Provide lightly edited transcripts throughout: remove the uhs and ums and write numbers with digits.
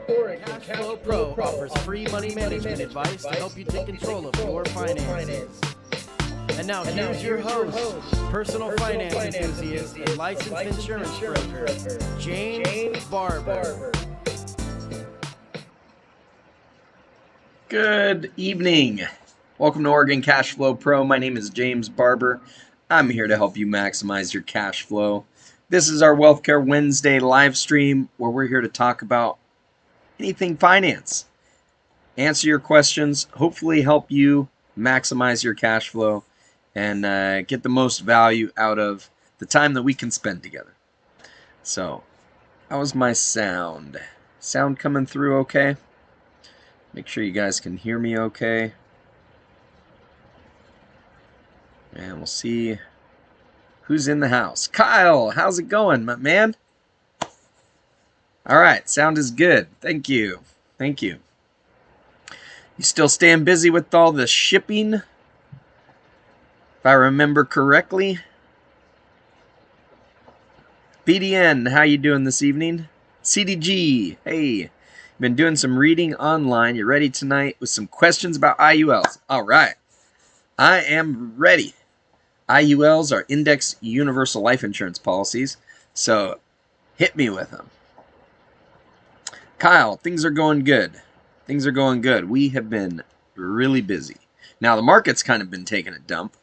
Cashflow Pro offers free money management advice to help you take control of your finances. And now here's your host, personal finance enthusiast and licensed insurance broker, James Barber. Good evening. Welcome to Oregon Cashflow Pro. My name is James Barber. I'm here to help you maximize your cash flow. This is our Wealthcare Wednesday live stream where we're here to talk about anything finance. Answer your questions, hopefully help you maximize your cash flow and get the most value out of the time that we can spend together. So, how is my sound? Sound coming through okay? Make sure you guys can hear me okay. And we'll see who's in the house. Kyle, how's it going, my man? All right, sound is good. Thank you. Thank you. You still staying busy with all the shipping? If I remember correctly. BDN, how you doing this evening? CDG, hey. Been doing some reading online. You ready tonight with some questions about IULs? All right. I am ready. IULs are Index Universal Life Insurance policies, so hit me with them. Kyle, things are going good. Things are going good. We have been really busy. Now, the market's kind of been taking a dump.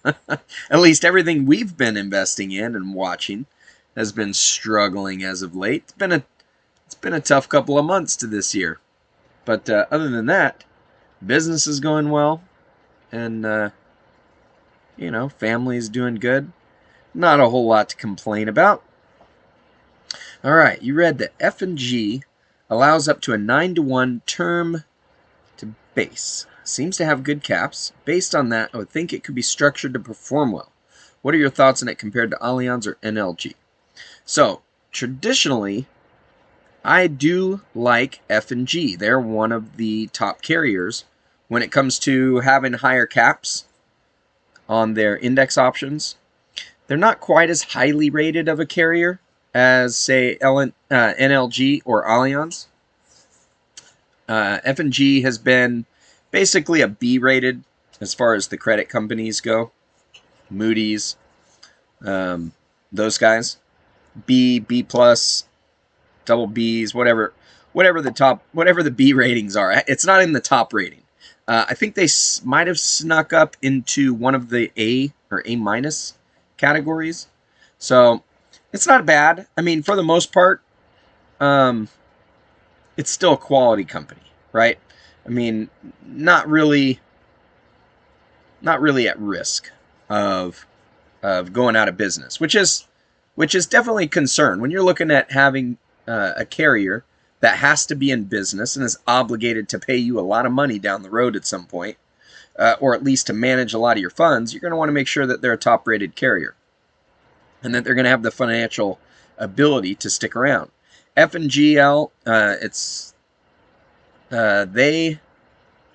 At least everything we've been investing in and watching has been struggling as of late. It's been a tough couple of months to this year. But other than that, business is going well. And, family's doing good. Not a whole lot to complain about. All right, you read that F&G allows up to a 9-to-1 term to base. Seems to have good caps. Based on that, I would think it could be structured to perform well. What are your thoughts on it compared to Allianz or NLG? So, traditionally, I do like F&G. They're one of the top carriers when it comes to having higher caps on their index options. They're not quite as highly rated of a carrier as, say, NLG or Allianz. F&G has been basically a B-rated as far as the credit companies go. Moody's, those guys. B, B+, double Bs, whatever the B ratings are. It's not in the top rating. I think they might have snuck up into one of the A or A- categories. So it's not bad. I mean, for the most part, it's still a quality company, right? I mean, not really at risk of going out of business, which is definitely a concern when you're looking at having a carrier that has to be in business and is obligated to pay you a lot of money down the road at some point, or at least to manage a lot of your funds. You're going to want to make sure that they're a top-rated carrier and that they're going to have the financial ability to stick around. F&GL, they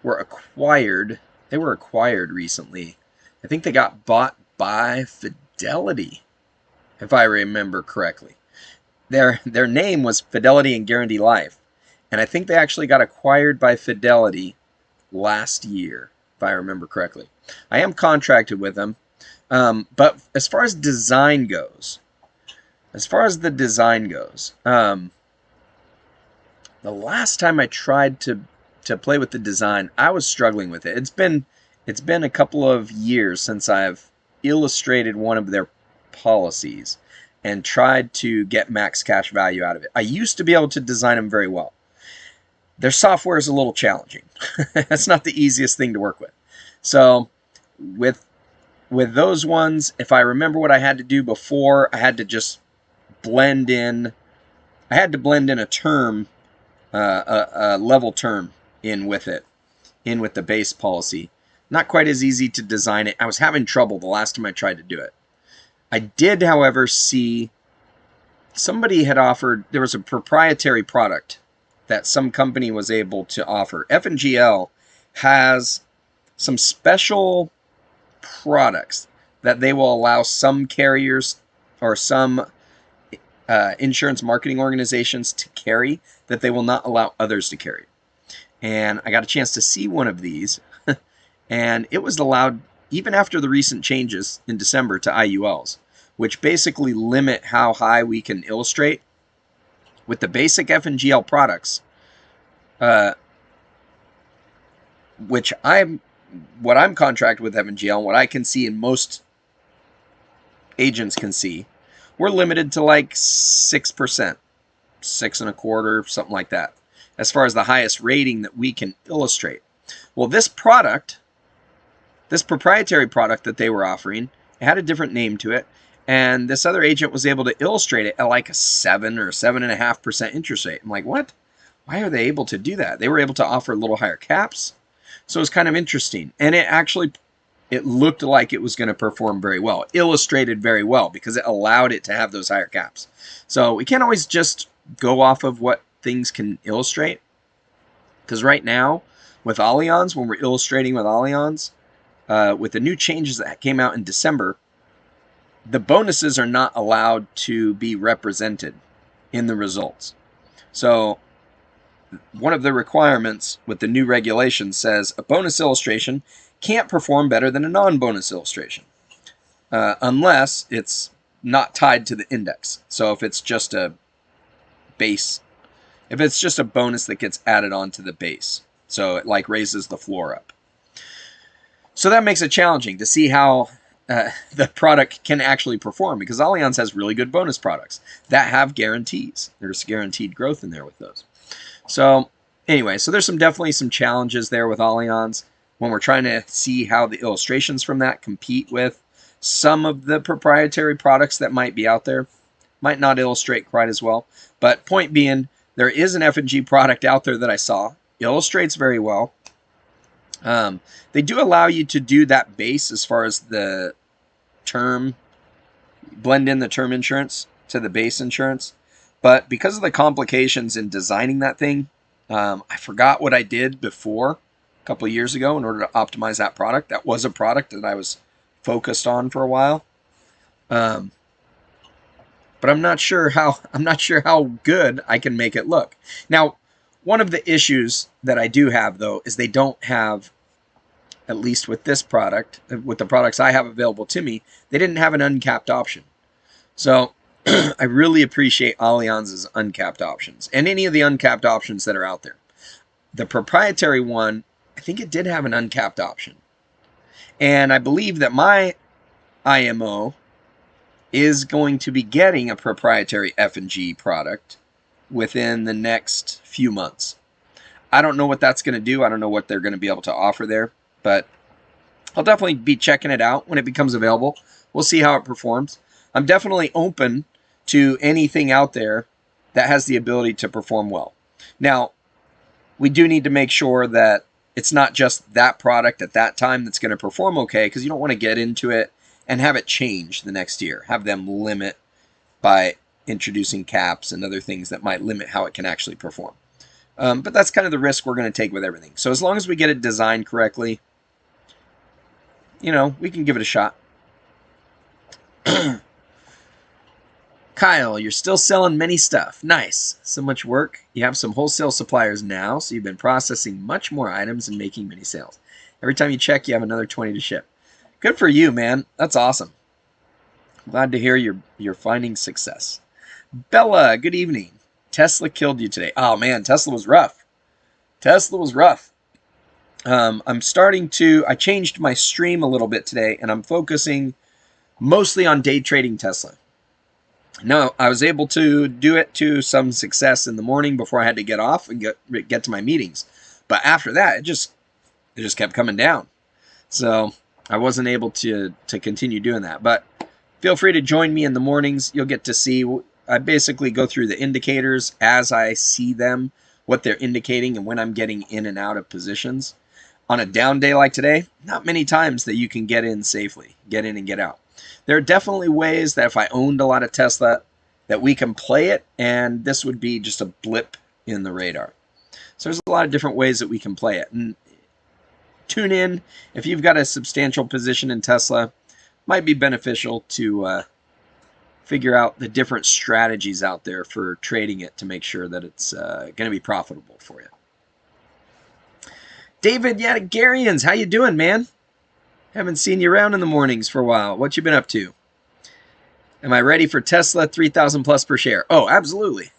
were acquired. They were acquired recently. I think they got bought by Fidelity, if I remember correctly. Their name was Fidelity and Guarantee Life, and I think they actually got acquired by Fidelity last year, if I remember correctly. I am contracted with them, but as far as design goes, the last time I tried to play with the design, I was struggling with it. It's been a couple of years since I've illustrated one of their policies and tried to get max cash value out of it. I used to be able to design them very well. Their software is a little challenging. That's not the easiest thing to work with. So with those ones, if I remember what I had to do before, I had to just blend in. I had to blend in a term, a level term in with it, in with the base policy. Not quite as easy to design it. I was having trouble the last time I tried to do it. I did, however, see somebody had offered, there was a proprietary product that some company was able to offer. F&GL has some special products that they will allow some carriers or some insurance marketing organizations to carry that they will not allow others to carry. And I got a chance to see one of these, and it was allowed even after the recent changes in December to IULs, which basically limit how high we can illustrate. With the basic F&GL products, which what I'm contracted with F&GL, and what I can see and most agents can see, we're limited to like 6%, 6.25%, something like that, as far as the highest rating that we can illustrate. Well, this product, this proprietary product that they were offering, it had a different name to it, and this other agent was able to illustrate it at like a 7 or 7.5% interest rate. I'm like, what? Why are they able to do that? They were able to offer a little higher caps, so it was kind of interesting. And it looked like it was going to perform very well, illustrated very well, because it allowed it to have those higher caps. So we can't always just go off of what things can illustrate, because right now with Allianz, when we're illustrating with Allianz, with the new changes that came out in December, the bonuses are not allowed to be represented in the results. So one of the requirements with the new regulation says a bonus illustration can't perform better than a non-bonus illustration unless it's not tied to the index. So if it's just a base, if it's just a bonus that gets added on to the base, so it like raises the floor up. So that makes it challenging to see how the product can actually perform, because Allianz has really good bonus products that have guarantees. There's guaranteed growth in there with those. So anyway, so there's definitely some challenges there with Allianz when we're trying to see how the illustrations from that compete with some of the proprietary products that might be out there. Might not illustrate quite as well, but point being, there is an F&G product out there that I saw, illustrates very well. They do allow you to do that base as far as the term, blend in the term insurance to the base insurance. But because of the complications in designing that thing, I forgot what I did before a couple of years ago in order to optimize that product. That was a product that I was focused on for a while. But I'm not sure how good I can make it look. Now, one of the issues that I do have, though, is they don't have, at least with this product, with the products I have available to me, they didn't have an uncapped option. So I really appreciate Allianz's uncapped options and any of the uncapped options that are out there. The proprietary one, I think it did have an uncapped option. And I believe that my IMO is going to be getting a proprietary F&G product within the next few months. I don't know what that's going to do. I don't know what they're going to be able to offer there, but I'll definitely be checking it out when it becomes available. We'll see how it performs. I'm definitely open to anything out there that has the ability to perform well. Now, we do need to make sure that it's not just that product at that time that's going to perform okay, because you don't want to get into it and have it change the next year. Have them limit by introducing caps and other things that might limit how it can actually perform. But that's kind of the risk we're going to take with everything. So as long as we get it designed correctly, we can give it a shot. Kyle, you're still selling many stuff. Nice. So much work. You have some wholesale suppliers now, so you've been processing much more items and making many sales. Every time you check, you have another 20 to ship. Good for you, man. That's awesome. Glad to hear you're finding success. Bella, good evening. Tesla killed you today. Oh, man, Tesla was rough. Tesla was rough. I changed my stream a little bit today, and I'm focusing mostly on day trading Tesla. Now, I was able to do it to some success in the morning before I had to get off and get to my meetings. But after that, it just kept coming down. So I wasn't able to continue doing that. But feel free to join me in the mornings. You'll get to see, I basically go through the indicators as I see them, what they're indicating, and when I'm getting in and out of positions. On a down day like today, not many times that you can get in safely, get in and get out. There are definitely ways that if I owned a lot of Tesla, that we can play it, and this would be just a blip in the radar. So there's a lot of different ways that we can play it. And tune in if you've got a substantial position in Tesla. Might be beneficial to figure out the different strategies out there for trading it to make sure that it's going to be profitable for you. David Yadagarians, how you doing, man? Haven't seen you around in the mornings for a while. What you been up to? Am I ready for Tesla 3,000 plus per share? Oh, absolutely.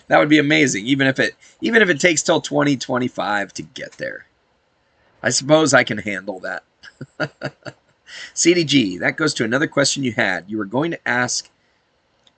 That would be amazing, even if it takes till 2025 to get there. I suppose I can handle that. CDG, that goes to another question you had. You were going to ask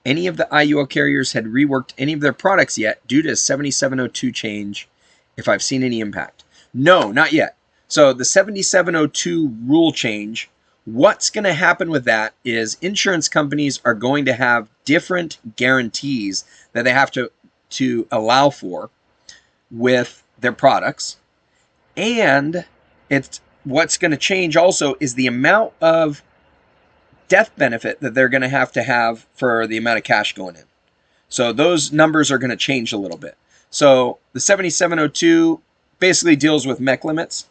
any of the IUL carriers had reworked any of their products yet due to 7702 change, if I've seen any impact. No, not yet. So the 7702 rule change, what's going to happen with that is insurance companies are going to have different guarantees that they have to allow for with their products. And what's going to change also is the amount of death benefit that they're going to have for the amount of cash going in. So those numbers are going to change a little bit. So the 7702 basically deals with MEC limits,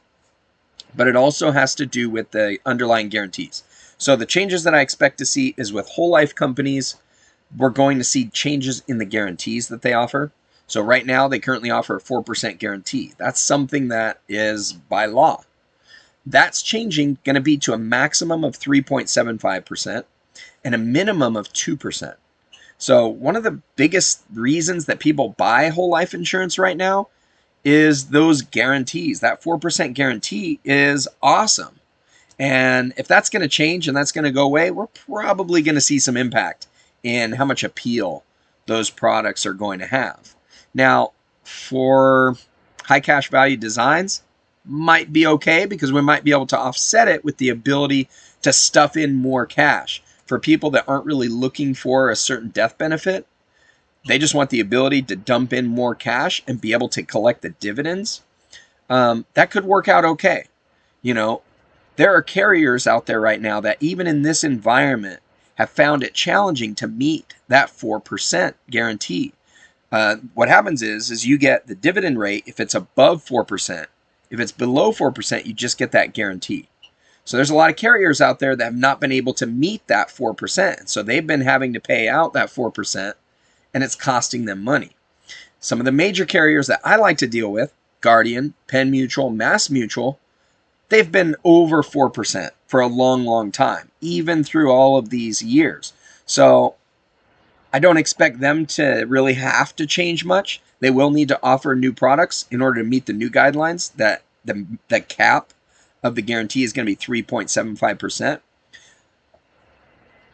but it also has to do with the underlying guarantees. So the changes that I expect to see is with whole life companies, we're going to see changes in the guarantees that they offer. So right now they currently offer a 4% guarantee. That's something that is by law. That's changing, going to be to a maximum of 3.75% and a minimum of 2%. So one of the biggest reasons that people buy whole life insurance right now is those guarantees. That 4% guarantee is awesome. And if that's going to change and that's going to go away, we're probably going to see some impact in how much appeal those products are going to have. Now, for high cash value designs, might be okay because we might be able to offset it with the ability to stuff in more cash. For people that aren't really looking for a certain death benefit, they just want the ability to dump in more cash and be able to collect the dividends. That could work out okay. You know, there are carriers out there right now that even in this environment have found it challenging to meet that 4% guarantee. What happens is you get the dividend rate if it's above 4%. If it's below 4%, you just get that guarantee. So there's a lot of carriers out there that have not been able to meet that 4%. So they've been having to pay out that 4%, and it's costing them money. Some of the major carriers that I like to deal with, Guardian, Penn Mutual, Mass Mutual, they've been over 4% for a long, long time, even through all of these years. So I don't expect them to really have to change much. They will need to offer new products in order to meet the new guidelines that the cap of the guarantee is going to be 3.75%.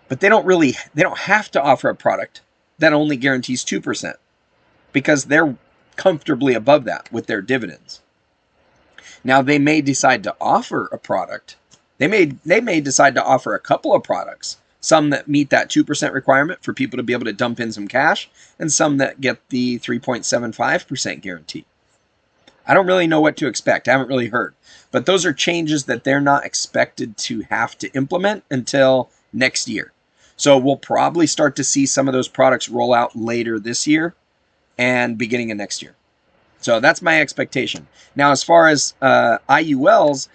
But they don't have to offer a product that only guarantees 2% because they're comfortably above that with their dividends. Now they may decide to offer a product. They may decide to offer a couple of products. Some that meet that 2% requirement for people to be able to dump in some cash, and some that get the 3.75% guarantee. I don't really know what to expect. I haven't really heard. But those are changes that they're not expected to have to implement until next year. So we'll probably start to see some of those products roll out later this year and beginning of next year. So that's my expectation. Now, as far as IULs,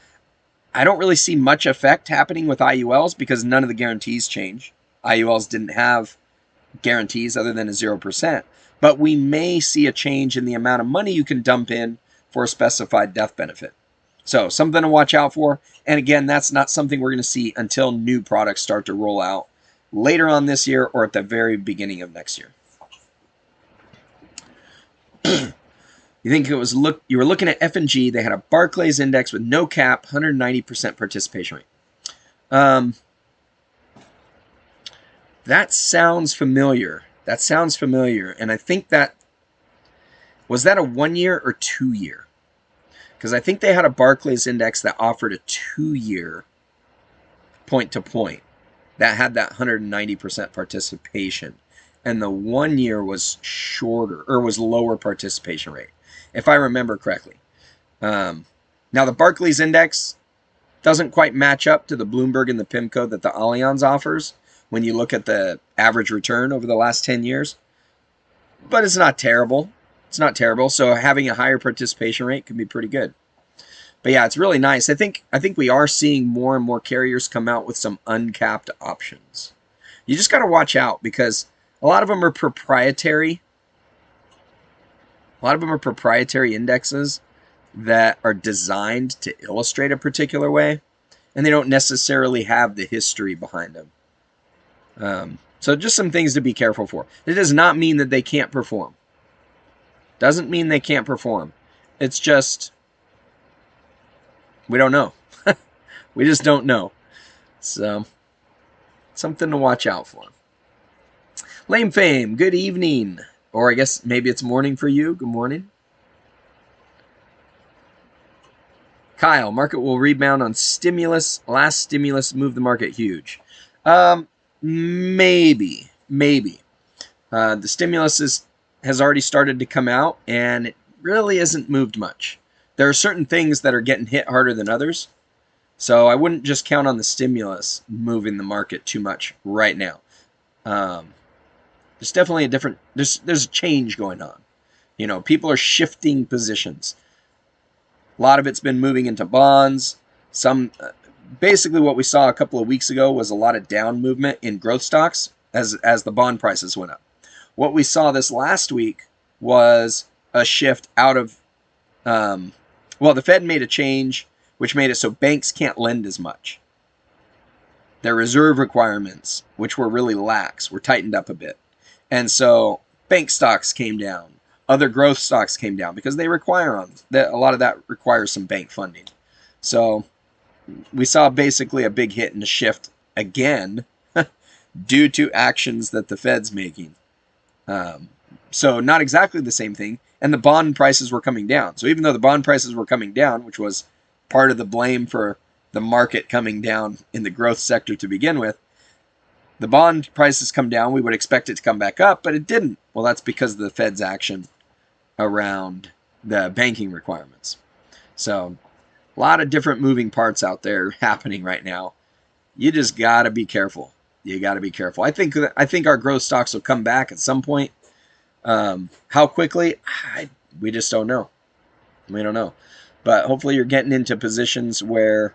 I don't really see much effect happening with IULs because none of the guarantees change. IULs didn't have guarantees other than a 0%. But we may see a change in the amount of money you can dump in for a specified death benefit. So something to watch out for. And again, that's not something we're going to see until new products start to roll out later on this year or at the very beginning of next year. You think you were looking at F&G, they had a Barclays index with no cap, 190% participation rate. That sounds familiar. And I think was that a 1 year or 2 year? Because I think they had a Barclays index that offered a 2 year point to point that had that 190% participation. And the 1 year was shorter or was lower participation rate, if I remember correctly. Now the Barclays index doesn't quite match up to the Bloomberg and the PIMCO that the Allianz offers when you look at the average return over the last 10 years. But it's not terrible. So having a higher participation rate can be pretty good. But yeah, it's really nice. I think we are seeing more and more carriers come out with some uncapped options. You just got to watch out because a lot of them are proprietary. A lot of them are proprietary indexes that are designed to illustrate a particular way, and they don't necessarily have the history behind them. So just some things to be careful for. It does not mean that they can't perform. Doesn't mean they can't perform. It's just we don't know. We just don't know. So something to watch out for. Lame Fame, good evening. Or I guess maybe it's morning for you. Good morning. Kyle, market will rebound on stimulus. Last stimulus moved the market huge. Maybe. The stimulus has already started to come out, and it really hasn't moved much. There are certain things that are getting hit harder than others. So I wouldn't just count on the stimulus moving the market too much right now. There's definitely there's a change going on. You know, people are shifting positions. A lot of it's been moving into bonds. Basically what we saw a couple of weeks ago was a lot of down movement in growth stocks as the bond prices went up. What we saw this last week was a shift out of, the Fed made a change, which made it so banks can't lend as much. Their reserve requirements, which were really lax, were tightened up a bit. And so bank stocks came down. Other growth stocks came down because they require a lot of that requires some bank funding. So we saw basically a big hit and a shift again due to actions that the Fed's making. So not exactly the same thing. And the bond prices were coming down. So even though the bond prices were coming down, which was part of the blame for the market coming down in the growth sector to begin with, the bond prices come down. We would expect it to come back up, but it didn't. Well, that's because of the Fed's action around the banking requirements. So a lot of different moving parts out there happening right now. You just got to be careful. You got to be careful. I think our growth stocks will come back at some point. How quickly? We just don't know. We don't know. But hopefully you're getting into positions where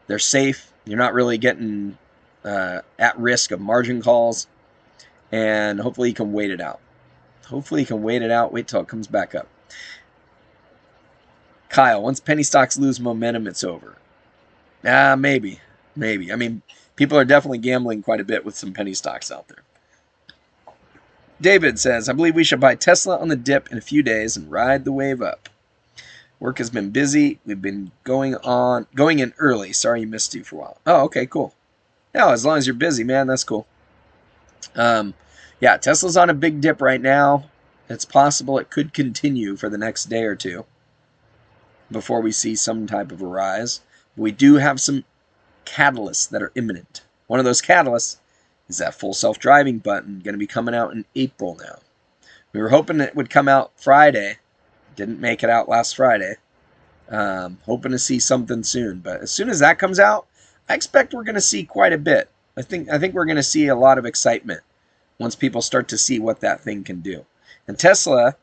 they're safe. You're not really getting at risk of margin calls. And hopefully you can wait it out. Wait till it comes back up. Kyle, once penny stocks lose momentum, it's over. Maybe. I mean, people are definitely gambling quite a bit with some penny stocks out there. David says, I believe we should buy Tesla on the dip in a few days and ride the wave up. Work has been busy. We've been going in early. Sorry you missed you for a while. Oh, okay, cool. Yeah, as long as you're busy, man, that's cool. Yeah, Tesla's on a big dip right now. It's possible it could continue for the next day or two before we see some type of a rise. We do have some catalysts that are imminent. One of those catalysts is that full self-driving button, going to be coming out in April now. We were hoping it would come out Friday. Didn't make it out last Friday. Hoping to see something soon. But as soon as that comes out, I expect we're going to see quite a bit. I think we're going to see a lot of excitement once people start to see what that thing can do. And Tesla,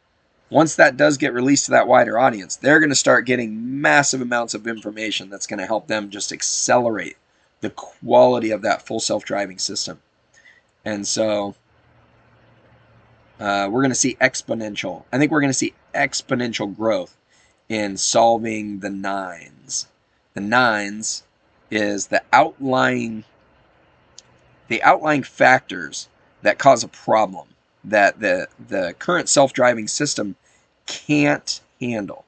once that does get released to that wider audience, they're going to start getting massive amounts of information that's going to help them just accelerate the quality of that full self-driving system. And so we're going to see exponential. I think we're going to see exponential growth in solving the nines. The nines is the outlying factors that cause a problem that the current self-driving system can't handle.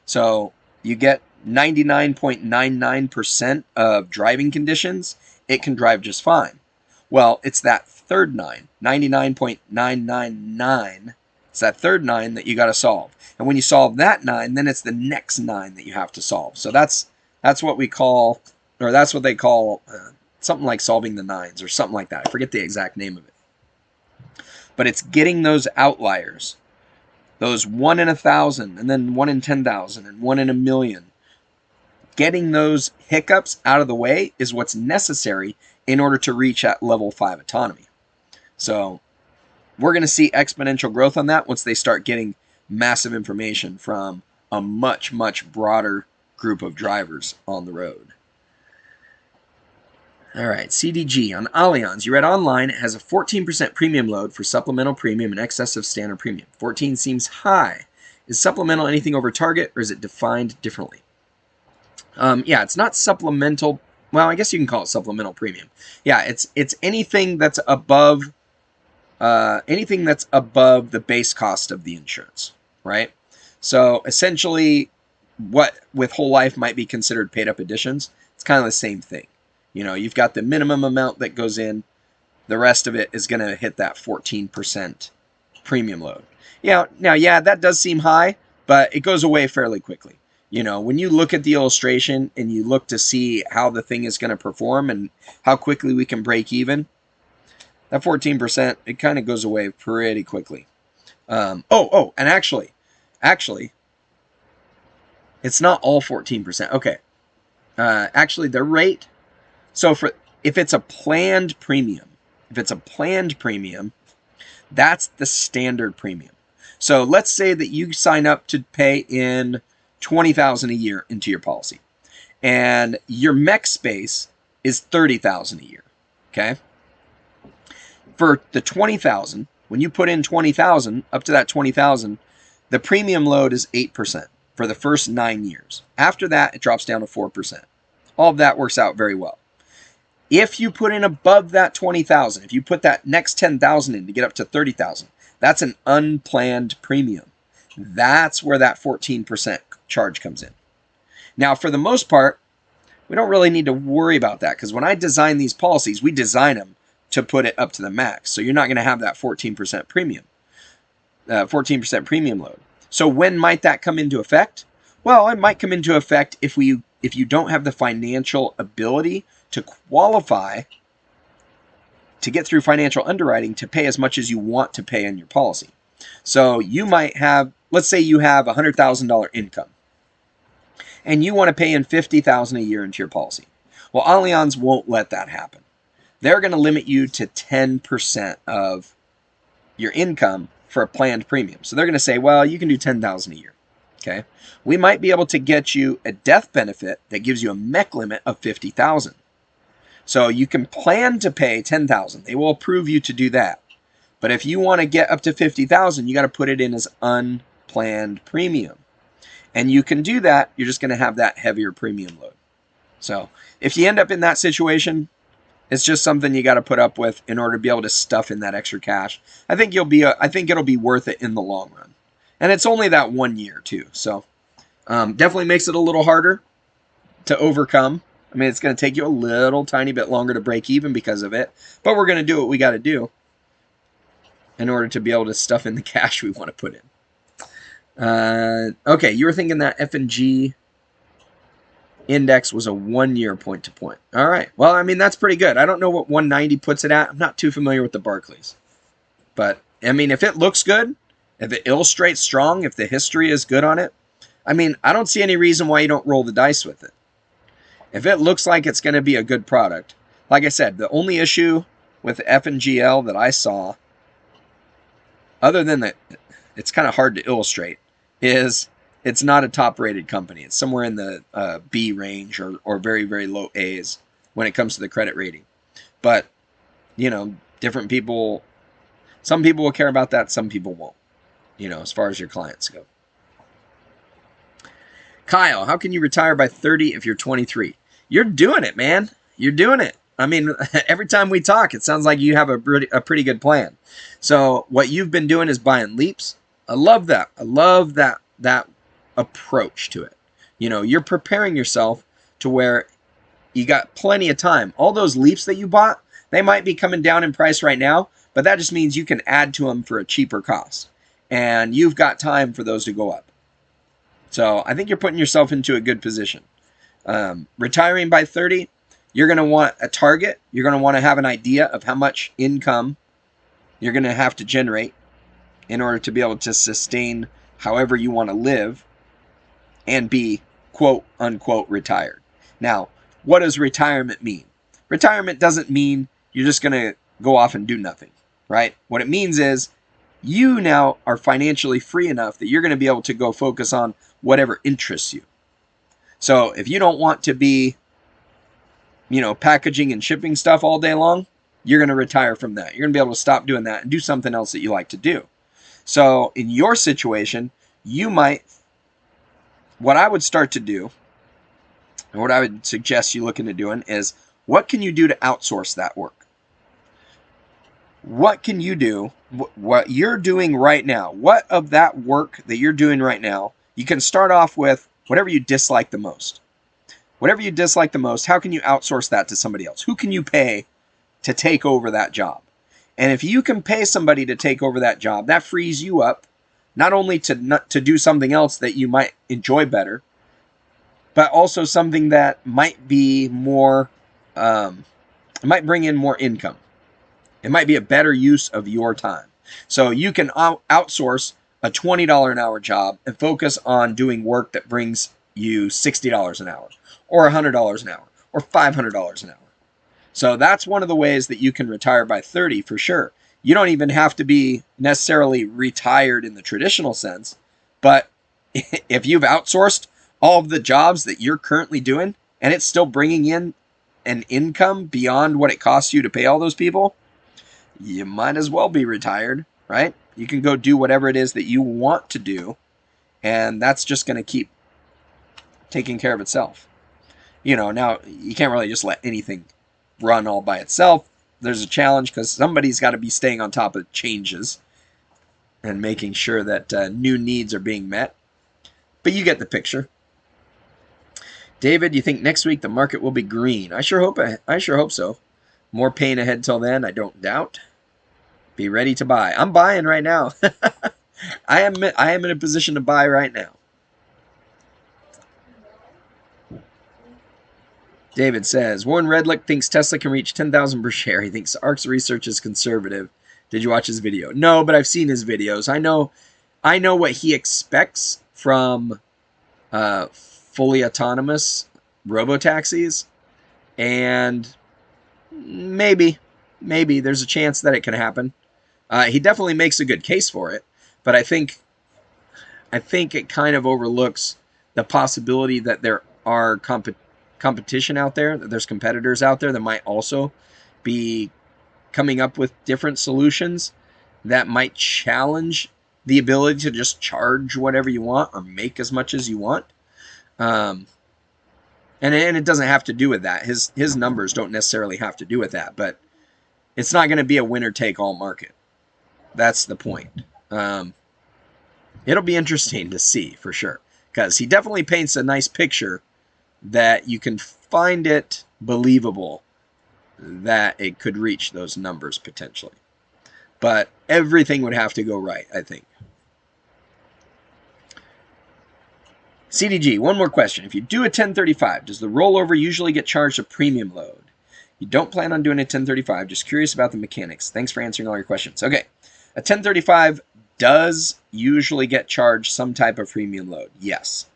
So you get 99.99% of driving conditions, it can drive just fine. Well, it's that third 99.999. It's that third 9 that you got to solve. And when you solve that 9, then it's the next 9 that you have to solve. So that's what we call, or that's what they call something like solving the nines or something like that. I forget the exact name of it. But it's getting those outliers, those 1 in 1,000, and then 1 in 10,000, and 1 in a million. Getting those hiccups out of the way is what's necessary in order to reach at level 5 autonomy. So we're going to see exponential growth on that once they start getting massive information from a much, much broader group of drivers on the road. All right, CDG on Allianz. You read online, it has a 14% premium load for supplemental premium in excess of standard premium. 14 seems high. Is supplemental anything over target, or is it defined differently? Yeah, it's not supplemental. Well, I guess you can call it supplemental premium. Yeah, it's anything that's above the base cost of the insurance, right? So essentially, what with whole life might be considered paid up additions, it's kind of the same thing. You know, you've got the minimum amount that goes in. The rest of it is going to hit that 14% premium load. Yeah, now, yeah, that does seem high, but it goes away fairly quickly. You know, when you look at the illustration and you look to see how the thing is going to perform and how quickly we can break even, that 14%, it kind of goes away pretty quickly. And actually, it's not all 14%. Okay. Actually, the rate, so if it's a planned premium, that's the standard premium. So let's say that you sign up to pay in $20,000 a year into your policy, and your mech space is $30,000 a year. Okay. For the $20,000, when you put in $20,000 up to that $20,000, the premium load is 8% for the first 9 years. After that, it drops down to 4%. All of that works out very well. If you put in above that $20,000, if you put that next $10,000 in to get up to $30,000, that's an unplanned premium. That's where that 14% charge comes in. Now, for the most part, we don't really need to worry about that, because when I design these policies, we design them to put it up to the max. So you're not going to have that 14% premium, 14% premium load. So when might that come into effect? Well, it might come into effect if you don't have the financial ability to qualify to get through financial underwriting to pay as much as you want to pay in your policy. So you might have, let's say you have $100,000 income and you want to pay in $50,000 a year into your policy. Well, Allianz won't let that happen. They're going to limit you to 10% of your income for a planned premium. So they're going to say, well, you can do $10,000 a year. Okay. We might be able to get you a death benefit that gives you a mech limit of $50,000. So you can plan to pay $10,000. They will approve you to do that. But if you want to get up to $50,000, you got to put it in as unplanned premium. And you can do that. You're just going to have that heavier premium load. So if you end up in that situation, it's just something you got to put up with in order to be able to stuff in that extra cash. I think it'll be worth it in the long run. And it's only that 1 year too. So definitely makes it a little harder to overcome. I mean, it's going to take you a little tiny bit longer to break even because of it. But we're going to do what we got to do in order to be able to stuff in the cash we want to put in. Okay, you were thinking that F&G index was a 1 year point to point. All right. Well, I mean, that's pretty good. I don't know what 190 puts it at. I'm not too familiar with the Barclays. But, I mean, if it looks good, if it illustrates strong, if the history is good on it, I mean, I don't see any reason why you don't roll the dice with it. If it looks like it's going to be a good product, like I said, the only issue with F&GL that I saw, other than that it's kind of hard to illustrate, is it's not a top-rated company. It's somewhere in the B range or very, very low A's when it comes to the credit rating. But, you know, different people, some people will care about that, some people won't, you know, as far as your clients go. Kyle, how can you retire by 30 if you're 23? You're doing it, man. You're doing it. I mean, every time we talk, it sounds like you have a pretty good plan. So what you've been doing is buying leaps. I love that. I love that approach to it. You know, you're preparing yourself to where you got plenty of time. All those leaps that you bought, they might be coming down in price right now, but that just means you can add to them for a cheaper cost. And you've got time for those to go up. So I think you're putting yourself into a good position. Retiring by 30, you're going to want a target. You're going to want to have an idea of how much income you're going to have to generate in order to be able to sustain however you want to live and be quote unquote retired. Now, what does retirement mean? Retirement doesn't mean you're just going to go off and do nothing, right? What it means is you now are financially free enough that you're going to be able to go focus on whatever interests you. So if you don't want to be, packaging and shipping stuff all day long, you're going to retire from that. You're going to be able to stop doing that and do something else that you like to do. So in your situation, what I would start to do, and what I would suggest you look into doing is, what can you do to outsource that work? What can you do, what you're doing right now, what of that work that you're doing right now, you can start off with whatever you dislike the most. Whatever you dislike the most, how can you outsource that to somebody else? Who can you pay to take over that job? And if you can pay somebody to take over that job, that frees you up not only to do something else that you might enjoy better, but also something that might be more, it might bring in more income. It might be a better use of your time. So you can outsource a $20 an hour job and focus on doing work that brings you $60 an hour, or $100 an hour, or $500 an hour. So that's one of the ways that you can retire by 30 for sure. You don't even have to be necessarily retired in the traditional sense, but if you've outsourced all of the jobs that you're currently doing and it's still bringing in an income beyond what it costs you to pay all those people, you might as well be retired, right? You can go do whatever it is that you want to do, and that's just going to keep taking care of itself. Now you can't really just let anything run all by itself. There's a challenge because somebody's got to be staying on top of changes and making sure that new needs are being met. But you get the picture. David, you think next week the market will be green? I sure hope so. More pain ahead till then, I don't doubt. Be ready to buy. I'm buying right now. I am in a position to buy right now. David says, Warren Redlick thinks Tesla can reach 10,000 per share. He thinks ARK's research is conservative. Did you watch his video? No, but I've seen his videos. I know what he expects from fully autonomous robotaxis, and maybe there's a chance that it can happen. He definitely makes a good case for it, but I think it kind of overlooks the possibility that there are competition out there, that there's competitors out there that might also be coming up with different solutions that might challenge the ability to just charge whatever you want or make as much as you want. And it doesn't have to do with that. His numbers don't necessarily have to do with that, but it's not going to be a winner-take-all market. That's the point. It'll be interesting to see for sure, because he definitely paints a nice picture that you can find it believable that it could reach those numbers potentially. But everything would have to go right, I think. CDG, one more question. If you do a 1035, does the rollover usually get charged a premium load? You don't plan on doing a 1035, just curious about the mechanics. Thanks for answering all your questions. Okay, a 1035 does usually get charged some type of premium load. Yes.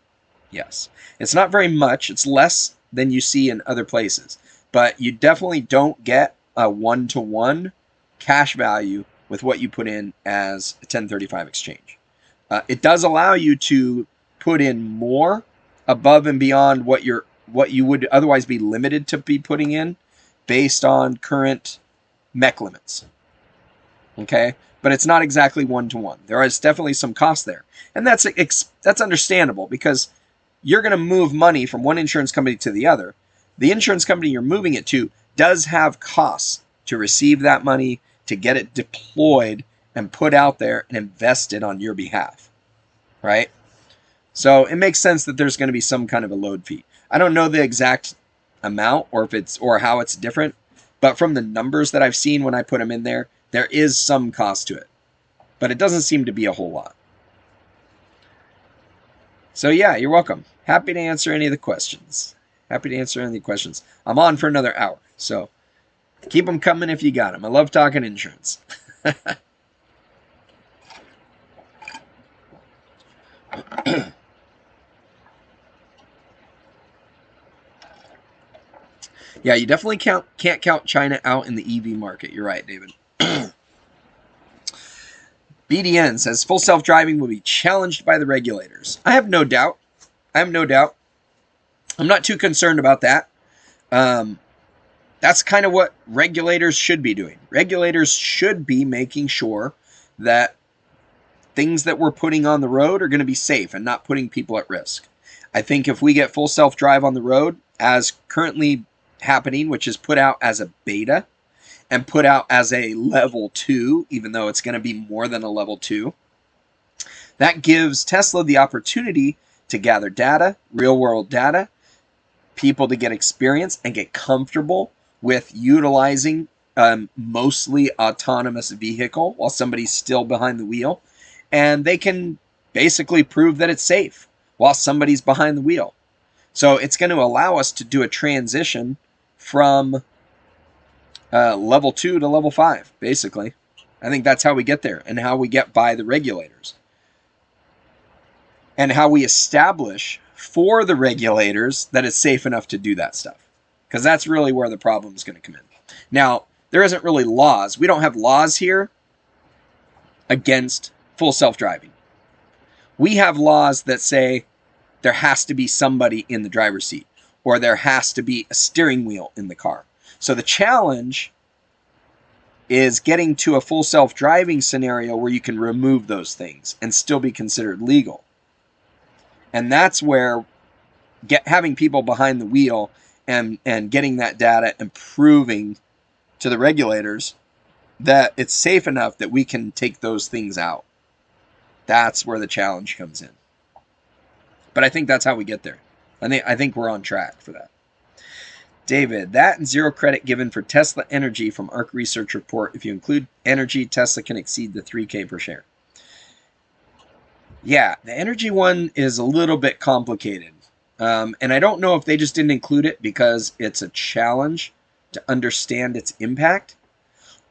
It's not very much. It's less than you see in other places. But you definitely don't get a one-to-one cash value with what you put in as a 1035 exchange. It does allow you to put in more above and beyond what you would otherwise be limited to be putting in based on current mech limits. Okay? But it's not exactly one-to-one. There is definitely some cost there. And that's understandable, because you're going to move money from one insurance company to the other. The insurance company you're moving it to does have costs to receive that money, to get it deployed and put out there and invested on your behalf, right? So it makes sense that there's going to be some kind of a load fee. I don't know the exact amount or how it's different, but from the numbers that I've seen when I put them in there, there is some cost to it, but it doesn't seem to be a whole lot. So yeah, you're welcome. Happy to answer any of the questions. I'm on for another hour, so keep them coming if you got them. I love talking insurance. Yeah, you definitely can't count China out in the EV market. You're right, David. BDN says full self-driving will be challenged by the regulators. I have no doubt. I'm not too concerned about that. That's kind of what regulators should be doing. Regulators should be making sure that things that we're putting on the road are going to be safe and not putting people at risk. I think if we get full self-drive on the road, as currently happening, which is put out as a beta and put out as a level 2, even though it's going to be more than a level 2, that gives Tesla the opportunity to gather data, real-world data, people to get experience and get comfortable with utilizing mostly autonomous vehicle while somebody's still behind the wheel. And they can basically prove that it's safe while somebody's behind the wheel. So it's going to allow us to do a transition from level 2 to level 5, basically. I think that's how we get there and how we get by the regulators. And how we establish for the regulators that it's safe enough to do that stuff. Because that's really where the problem is going to come in. Now, there isn't really laws. We don't have laws here against full self-driving. We have laws that say there has to be somebody in the driver's seat, or there has to be a steering wheel in the car. So the challenge is getting to a full self-driving scenario where you can remove those things and still be considered legal. And that's where having people behind the wheel and getting that data and proving to the regulators that it's safe enough that we can take those things out. That's where the challenge comes in. But I think that's how we get there. I think we're on track for that. David, that and zero credit given for Tesla Energy from ARC Research report. If you include energy, Tesla can exceed the 3K per share. Yeah, the energy one is a little bit complicated. And I don't know if they just didn't include it because it's a challenge to understand its impact,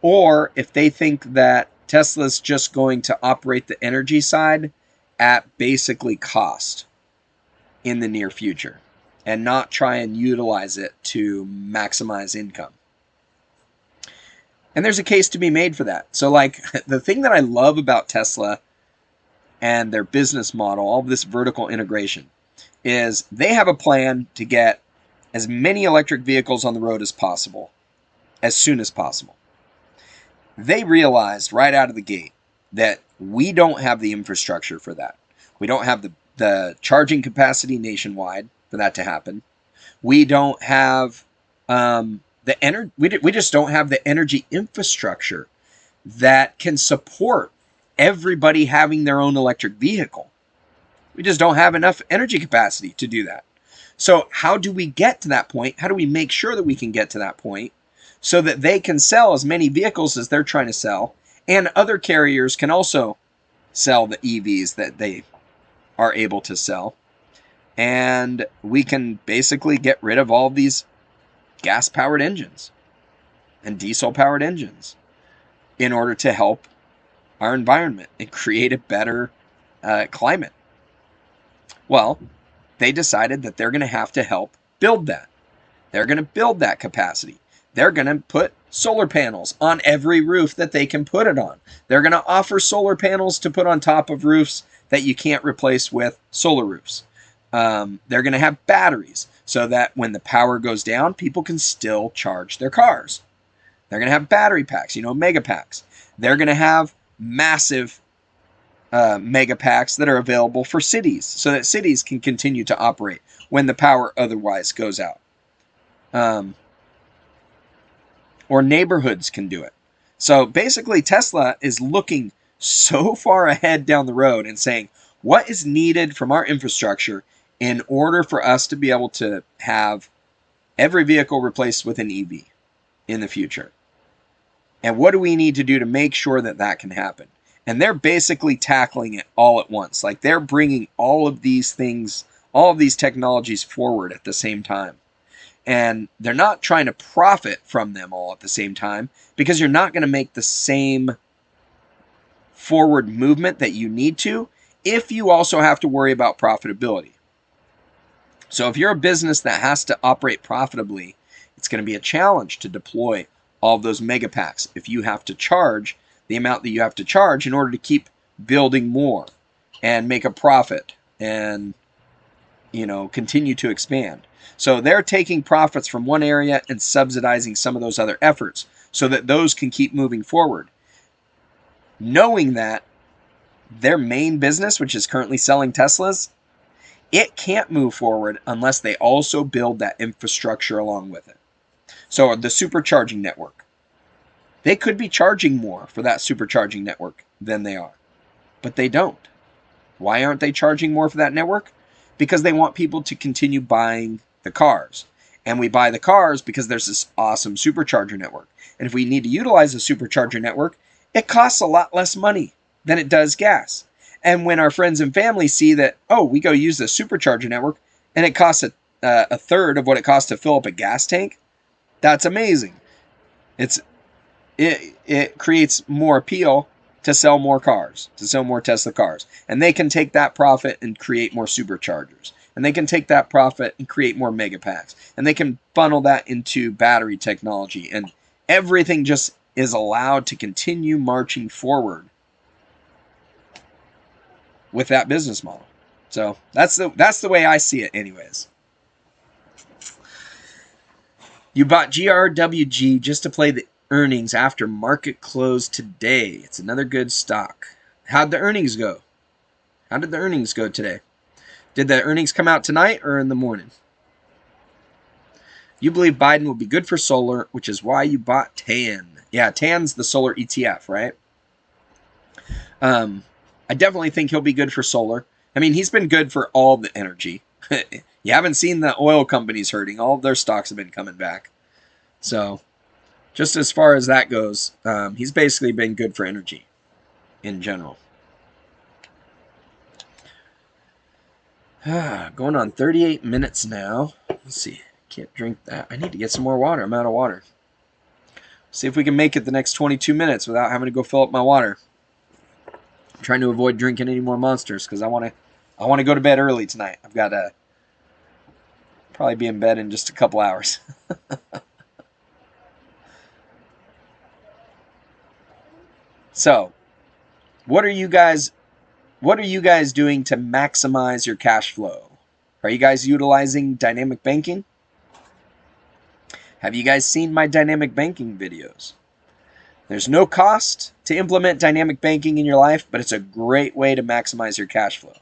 or if they think that Tesla's just going to operate the energy side at basically cost in the near future and not try and utilize it to maximize income. And there's a case to be made for that. So like the thing that I love about Tesla and their business model, all of this vertical integration, is they have a plan to get as many electric vehicles on the road as possible, as soon as possible. They realized right out of the gate that we don't have the infrastructure for that. We don't have the charging capacity nationwide for that to happen. We don't have we just don't have the energy infrastructure that can support everybody having their own electric vehicle. We just don't have enough energy capacity to do that. So how do we get to that point? How do we make sure that we can get to that point so that they can sell as many vehicles as they're trying to sell, and other carriers can also sell the EVs that they are able to sell, and we can basically get rid of all these gas-powered engines and diesel-powered engines in order to help our environment and create a better climate? Well, they decided that they're going to have to help build that. They're going to build that capacity. They're going to put solar panels on every roof that they can put it on. They're going to offer solar panels to put on top of roofs that you can't replace with solar roofs. They're going to have batteries so that when the power goes down, people can still charge their cars. They're going to have battery packs, mega packs. They're going to have massive mega packs that are available for cities so that cities can continue to operate when the power otherwise goes out. Or neighborhoods can do it. So basically Tesla is looking so far ahead down the road and saying, what is needed from our infrastructure in order for us to be able to have every vehicle replaced with an EV in the future? And what do we need to do to make sure that that can happen? And they're basically tackling it all at once. Like they're bringing all of these things, all of these technologies forward at the same time. And they're not trying to profit from them all at the same time, because you're not going to make the same forward movement that you need to if you also have to worry about profitability. So if you're a business that has to operate profitably, it's going to be a challenge to deploy all of those mega packs if you have to charge the amount that you have to charge in order to keep building more and make a profit and continue to expand. So they're taking profits from one area and subsidizing some of those other efforts so that those can keep moving forward. Knowing that their main business, which is currently selling Teslas, it can't move forward unless they also build that infrastructure along with it. So the supercharging network. They could be charging more for that supercharging network than they are, but they don't. Why aren't they charging more for that network? Because they want people to continue buying the cars. And we buy the cars because there's this awesome supercharger network. And if we need to utilize a supercharger network, it costs a lot less money than it does gas. And when our friends and family see that, oh, we go use the supercharger network and it costs a third of what it costs to fill up a gas tank, that's amazing. It creates more appeal to sell more cars, to sell more Tesla cars. And they can take that profit and create more superchargers. And they can take that profit and create more mega packs. And they can funnel that into battery technology. And everything just is allowed to continue marching forward with that business model. So that's the way I see it anyways. You bought GRWG just to play the earnings after market close today. It's another good stock. How'd the earnings go? How did the earnings go today? Did the earnings come out tonight or in the morning? You believe Biden will be good for solar, which is why you bought TAN. Yeah, TAN's the solar ETF, right? I definitely think he'll be good for solar. I mean, he's been good for all the energy. You haven't seen the oil companies hurting. All of their stocks have been coming back. So, just as far as that goes, he's basically been good for energy in general. Going on 38 minutes now. Let's see. Can't drink that. I need to get some more water. I'm out of water. See if we can make it the next 22 minutes without having to go fill up my water. I'm trying to avoid drinking any more Monsters because I want to go to bed early tonight. I've got to probably be in bed in just a couple hours. So, what are you guys doing to maximize your cash flow? Are you guys utilizing dynamic banking? Have you guys seen my dynamic banking videos? There's no cost to implement dynamic banking in your life, but it's a great way to maximize your cash flow.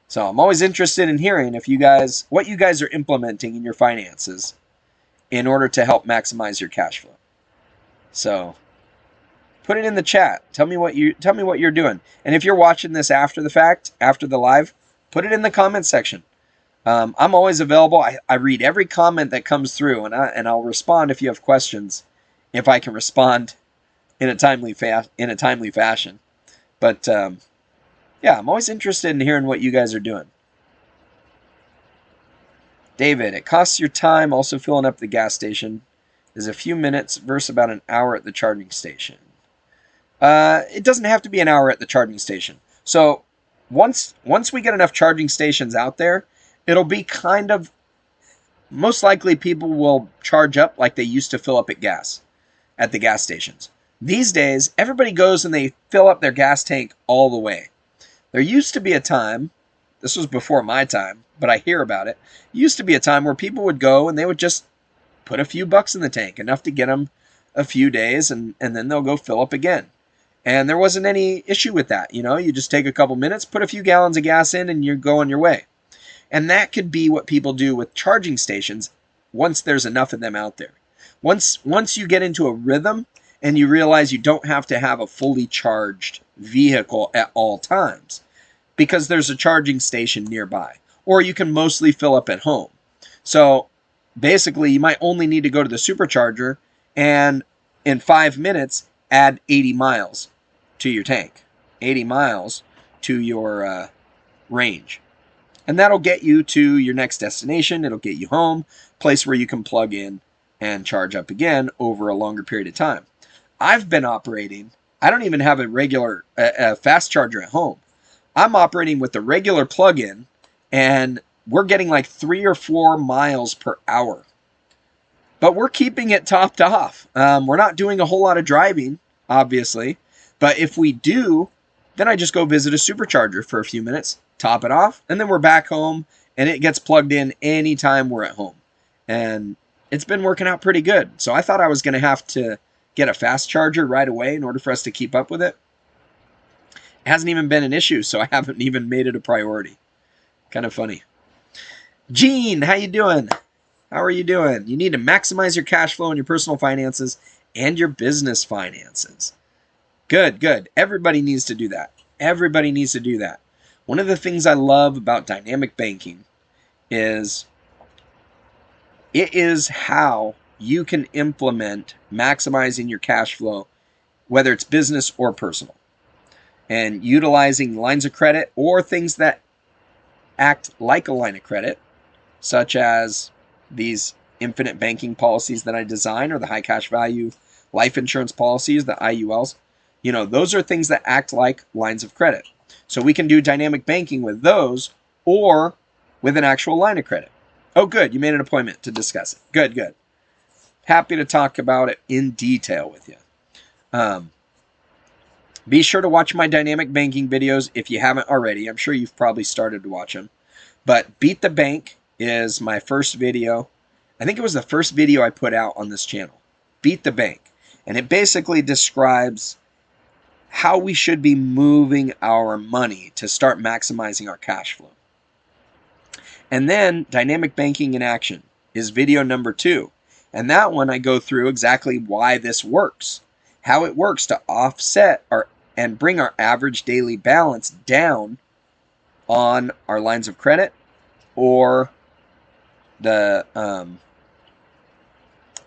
So I'm always interested in hearing what you guys are implementing in your finances in order to help maximize your cash flow. So put it in the chat. Tell me what you're doing. And if you're watching this after the fact, after the live, put it in the comment section. I'm always available. I read every comment that comes through, and I'll respond if you have questions, if I can respond in a timely fashion. But yeah, I'm always interested in hearing what you guys are doing. David, it costs your time also filling up the gas station is a few minutes versus about an hour at the charging station. It doesn't have to be an hour at the charging station. So once we get enough charging stations out there, it'll be kind of, most likely people will charge up like they used to fill up at the gas stations. These days, everybody goes and they fill up their gas tank all the way. There used to be a time, this was before my time, but I hear about it, used to be a time where people would go and they would just put a few bucks in the tank, enough to get them a few days, and then they'll go fill up again. And there wasn't any issue with that. You just take a couple minutes, put a few gallons of gas in, and you go on your way. And that could be what people do with charging stations once there's enough of them out there. Once you get into a rhythm and you realize you don't have to have a fully charged vehicle at all times because there's a charging station nearby, or you can mostly fill up at home. So basically, you might only need to go to the supercharger and in 5 minutes add 80 miles to your tank, 80 miles to your range. And that'll get you to your next destination. It'll get you home, place where you can plug in and charge up again over a longer period of time. I've been operating, I don't even have a regular fast charger at home. I'm operating with the regular plug-in, and we're getting like 3 or 4 miles per hour. But we're keeping it topped off. We're not doing a whole lot of driving, obviously. But if we do, then I just go visit a supercharger for a few minutes, top it off, and then we're back home and it gets plugged in anytime we're at home. And it's been working out pretty good. So I thought I was going to have to get a fast charger right away in order for us to keep up with it. It hasn't even been an issue, so I haven't even made it a priority. Kind of funny. Gene, how you doing? How are you doing? You need to maximize your cash flow in your personal finances and your business finances. Good, good. Everybody needs to do that. Everybody needs to do that. One of the things I love about dynamic banking is it is how you can implement maximizing your cash flow, whether it's business or personal, and utilizing lines of credit or things that act like a line of credit, such as these infinite banking policies that I design, or the high cash value life insurance policies, the IULs. You know, those are things that act like lines of credit. So we can do dynamic banking with those or with an actual line of credit. Oh, good. You made an appointment to discuss it. Good, good. Happy to talk about it in detail with you. Be sure to watch my dynamic banking videos if you haven't already. I'm sure you've probably started to watch them. But Beat the Bank is my first video. I think it was the first video I put out on this channel. Beat the Bank. And it basically describes how we should be moving our money to start maximizing our cash flow. And then Dynamic Banking in Action is video number 2. And that one I go through exactly why this works. How it works to offset and bring our average daily balance down on our lines of credit or the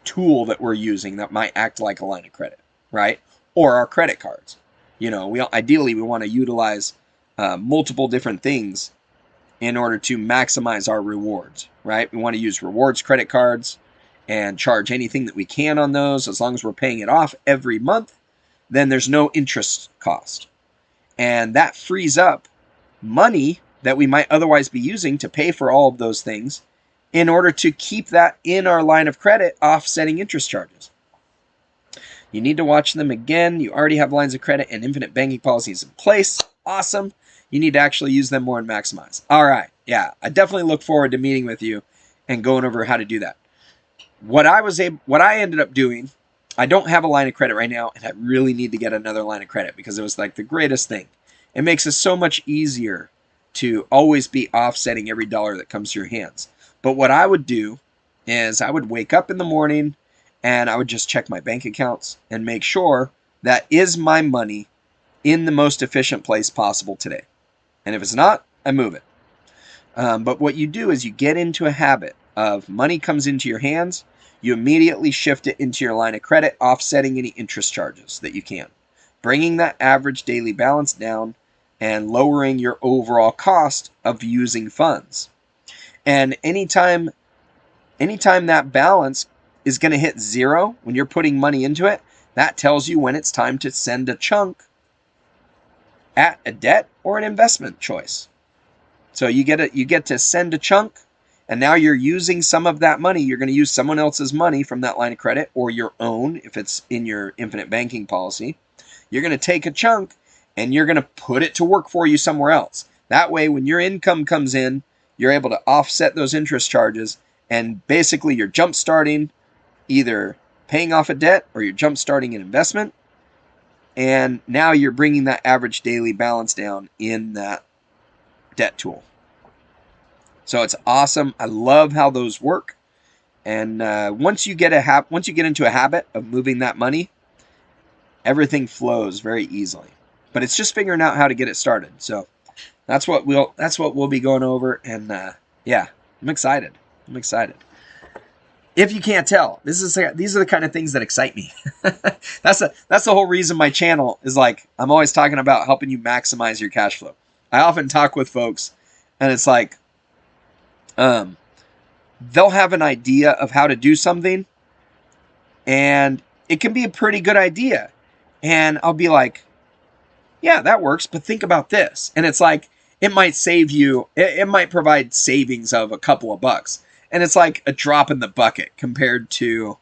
tool that we're using that might act like a line of credit, right? Or our credit cards. You know, ideally we want to utilize multiple different things in order to maximize our rewards, right? We want to use rewards credit cards and charge anything that we can on those. As long as we're paying it off every month, then there's no interest cost. And that frees up money that we might otherwise be using to pay for all of those things in order to keep that in our line of credit, offsetting interest charges. You need to watch them again. You already have lines of credit and infinite banking policies in place. Awesome. You need to actually use them more and maximize. All right. Yeah, I definitely look forward to meeting with you and going over how to do that. What I ended up doing, I don't have a line of credit right now, and I really need to get another line of credit because it was like the greatest thing. It makes it so much easier to always be offsetting every dollar that comes to your hands. But what I would do is I would wake up in the morning and I would just check my bank accounts and make sure that is my money in the most efficient place possible today. And if it's not, I move it. But what you do is you get into a habit of money comes into your hands, you immediately shift it into your line of credit, offsetting any interest charges that you can, bringing that average daily balance down and lowering your overall cost of using funds. And anytime that balance is going to hit zero when you're putting money into it, that tells you when it's time to send a chunk at a debt or an investment choice. So you get to send a chunk, and now you're using some of that money. You're going to use someone else's money from that line of credit or your own if it's in your infinite banking policy. You're going to take a chunk and you're going to put it to work for you somewhere else. That way, when your income comes in, you're able to offset those interest charges, and basically you're jump starting either paying off a debt or you're jump starting an investment, and now you're bringing that average daily balance down in that debt tool. So it's awesome. I love how those work. And once you get into a habit of moving that money, everything flows very easily. But it's just figuring out how to get it started. So that's what we'll be going over. And yeah, I'm excited. If you can't tell, these are the kind of things that excite me. That's the whole reason my channel is like, I'm always talking about helping you maximize your cash flow. I often talk with folks, and it's like, they'll have an idea of how to do something, and it can be a pretty good idea. And I'll be like, yeah, that works, but think about this. And it's like, it might save you, it might provide savings of a couple of bucks. And it's like a drop in the bucket compared to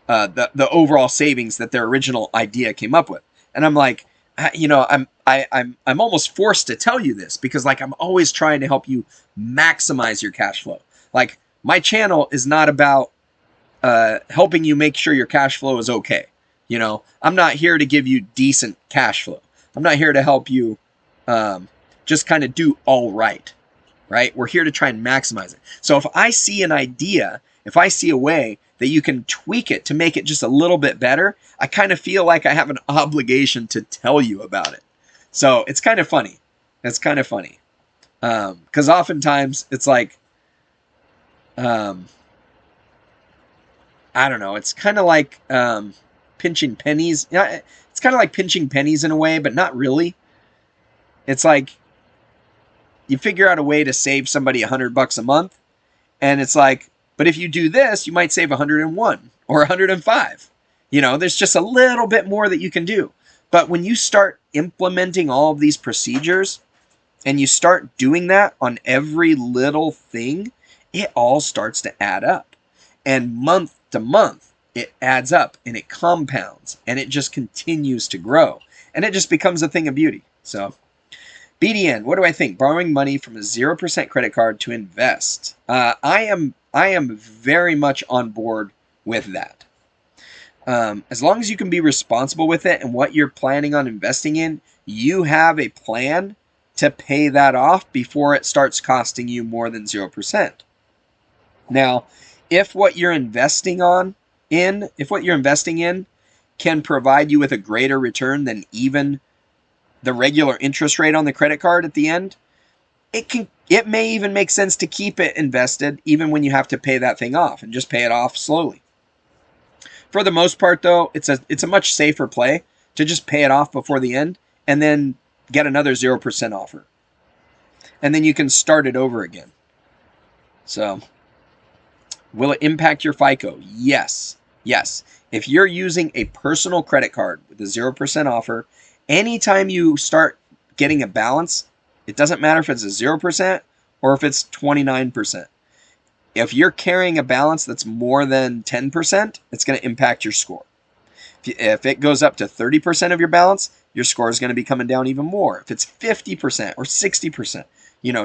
the overall savings that their original idea came up with. And I'm like, I'm almost forced to tell you this because like I'm always trying to help you maximize your cash flow. Like my channel is not about helping you make sure your cash flow is okay. I'm not here to give you decent cash flow. I'm not here to help you just kind of do all right. We're here to try and maximize it. So if I see an idea, if I see a way that you can tweak it to make it just a little bit better, I kind of feel like I have an obligation to tell you about it. So it's kind of funny. It's kind of funny. Because oftentimes it's like, I don't know, it's kind of like pinching pennies. Yeah, it's kind of like pinching pennies in a way, but not really. It's like you figure out a way to save somebody $100 a month, and it's like, but if you do this, you might save 101 or 105. There's just a little bit more that you can do. But when you start implementing all of these procedures and you start doing that on every little thing, it all starts to add up. And month to month, it adds up and it compounds and it just continues to grow. And it just becomes a thing of beauty. So, BDN, what do I think? Borrowing money from a 0% credit card to invest. I am very much on board with that. As long as you can be responsible with it and what you're planning on investing in, you have a plan to pay that off before it starts costing you more than 0%. Now, if what you're investing in can provide you with a greater return than even the regular interest rate on the credit card at the end, it may even make sense to keep it invested even when you have to pay that thing off and just pay it off slowly. For the most part, though, it's a much safer play to just pay it off before the end and then get another 0% offer. And then you can start it over again. So, will it impact your FICO? Yes. Yes. If you're using a personal credit card with a 0% offer, anytime you start getting a balance, it doesn't matter if it's a 0% or if it's 29%. If you're carrying a balance that's more than 10%, it's going to impact your score. If it goes up to 30% of your balance, your score is going to be coming down even more. If it's 50% or 60%,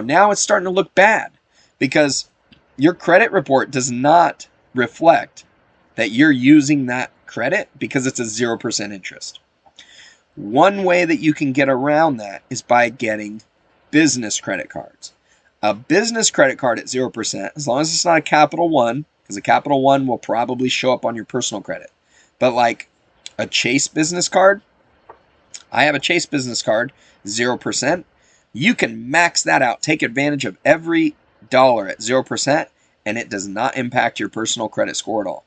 now it's starting to look bad because your credit report does not reflect that you're using that credit because it's a 0% interest. One way that you can get around that is by getting business credit cards. A business credit card at 0%, as long as it's not a Capital One, because a Capital One will probably show up on your personal credit. But like a Chase business card, I have a Chase business card, 0%. You can max that out, take advantage of every dollar at 0%, and it does not impact your personal credit score at all.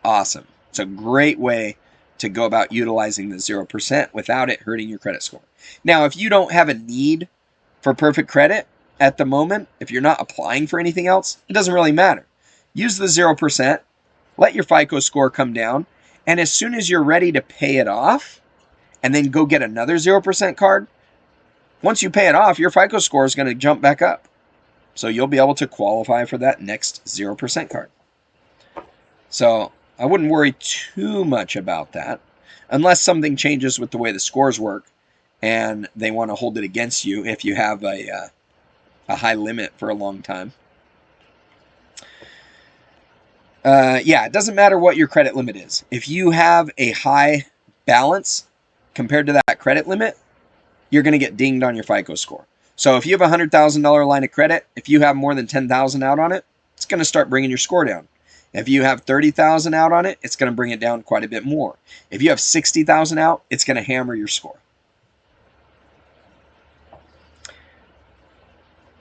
Awesome. It's a great way to go about utilizing the 0% without it hurting your credit score. Now, if you don't have a need for perfect credit at the moment, if you're not applying for anything else, it doesn't really matter. Use the 0%, let your FICO score come down, and as soon as you're ready to pay it off, and then go get another 0% card, once you pay it off, your FICO score is going to jump back up. So you'll be able to qualify for that next 0% card. So I wouldn't worry too much about that unless something changes with the way the scores work and they want to hold it against you if you have a high limit for a long time. Yeah, it doesn't matter what your credit limit is. If you have a high balance compared to that credit limit, you're going to get dinged on your FICO score. So if you have a $100,000 line of credit, if you have more than $10,000 out on it, it's going to start bringing your score down. If you have $30,000 out on it, it's going to bring it down quite a bit more. If you have $60,000 out, it's going to hammer your score.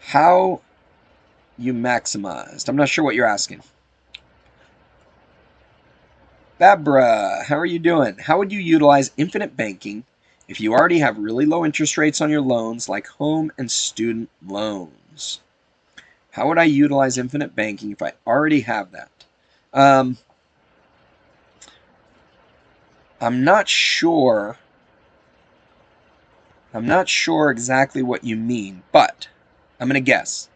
How you maximized? I'm not sure what you're asking. Babra, how are you doing? How would you utilize infinite banking if you already have really low interest rates on your loans like home and student loans? How would I utilize infinite banking if I already have that? I'm not sure. I'm not sure exactly what you mean, but I'm going to guess.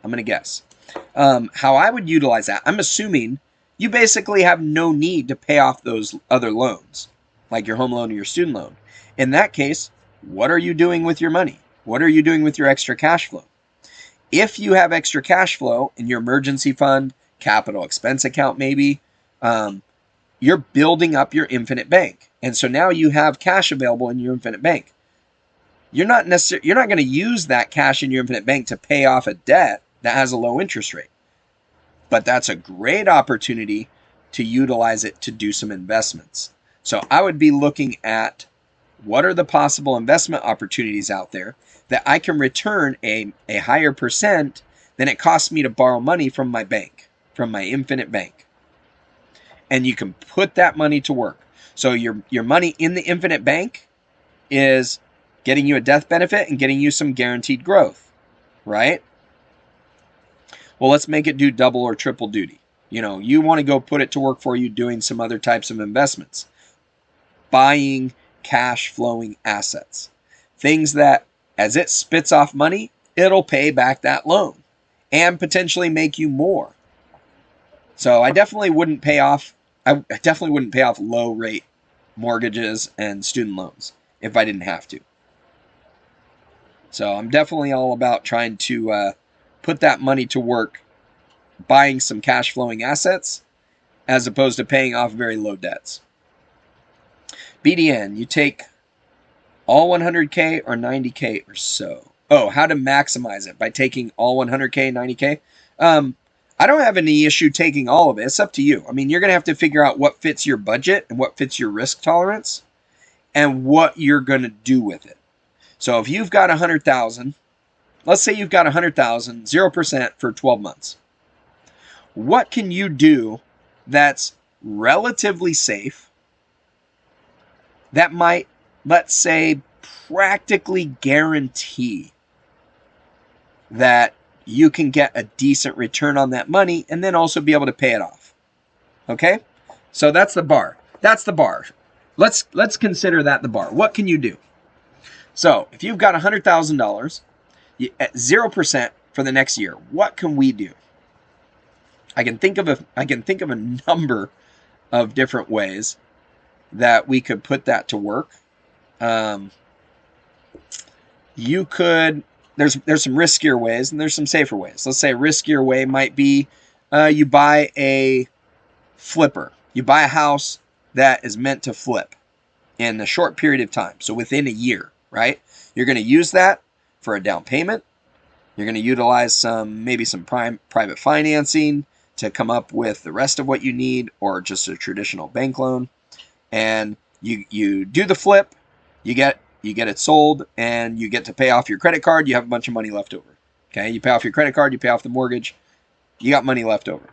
How I would utilize that, I'm assuming you basically have no need to pay off those other loans, like your home loan or your student loan. In that case, what are you doing with your money? What are you doing with your extra cash flow? If you have extra cash flow in your emergency fund, capital expense account maybe, you're building up your infinite bank. And so now you have cash available in your infinite bank. You're not going to use that cash in your infinite bank to pay off a debt that has a low interest rate. But that's a great opportunity to utilize it to do some investments. So I would be looking at what are the possible investment opportunities out there that I can return a higher percent than it costs me to borrow money from my bank, from my infinite bank. And you can put that money to work. So your money in the infinite bank is getting you a death benefit and getting you some guaranteed growth, right? Well, let's make it do double or triple duty. You want to go put it to work for you doing some other types of investments. Buying cash flowing assets. Things that as it spits off money, it'll pay back that loan and potentially make you more. So I definitely wouldn't pay off low rate mortgages and student loans if I didn't have to. So I'm definitely all about trying to put that money to work buying some cash flowing assets as opposed to paying off very low debts. BDN, you take all 100K or 90K or so. Oh, how to maximize it by taking all 100K, 90K? I don't have any issue taking all of it. It's up to you. I mean, you're going to have to figure out what fits your budget and what fits your risk tolerance and what you're going to do with it. So if you've got 100,000, let's say you've got 100,000, 0% for 12 months. What can you do that's relatively safe that might, let's say, practically guarantee that you can get a decent return on that money and then also be able to pay it off? Okay? So that's the bar. That's the bar. Let's consider that the bar. What can you do? So if you've got $100,000 at 0% for the next year, what can we do? I can think of a number of different ways that we could put that to work. You could, there's some riskier ways and there's some safer ways. Let's say a riskier way might be you buy a flipper. You buy a house that is meant to flip in a short period of time. So within a year, right? You're going to use that for a down payment. You're going to utilize maybe some private financing to come up with the rest of what you need, or just a traditional bank loan. And you do the flip, you get it sold, and you get to pay off your credit card. You have a bunch of money left over. Okay, you pay off your credit card, you pay off the mortgage, you got money left over.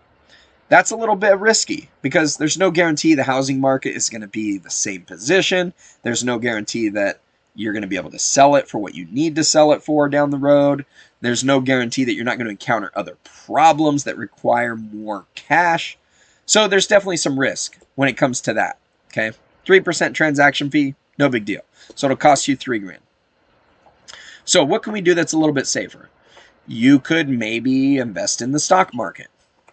That's a little bit risky because there's no guarantee the housing market is going to be the same position. There's no guarantee that you're going to be able to sell it for what you need to sell it for down the road. There's no guarantee that you're not going to encounter other problems that require more cash. So there's definitely some risk when it comes to that. Okay, 3% transaction fee, no big deal. So it'll cost you $3,000. So what can we do that's a little bit safer? You could maybe invest in the stock market.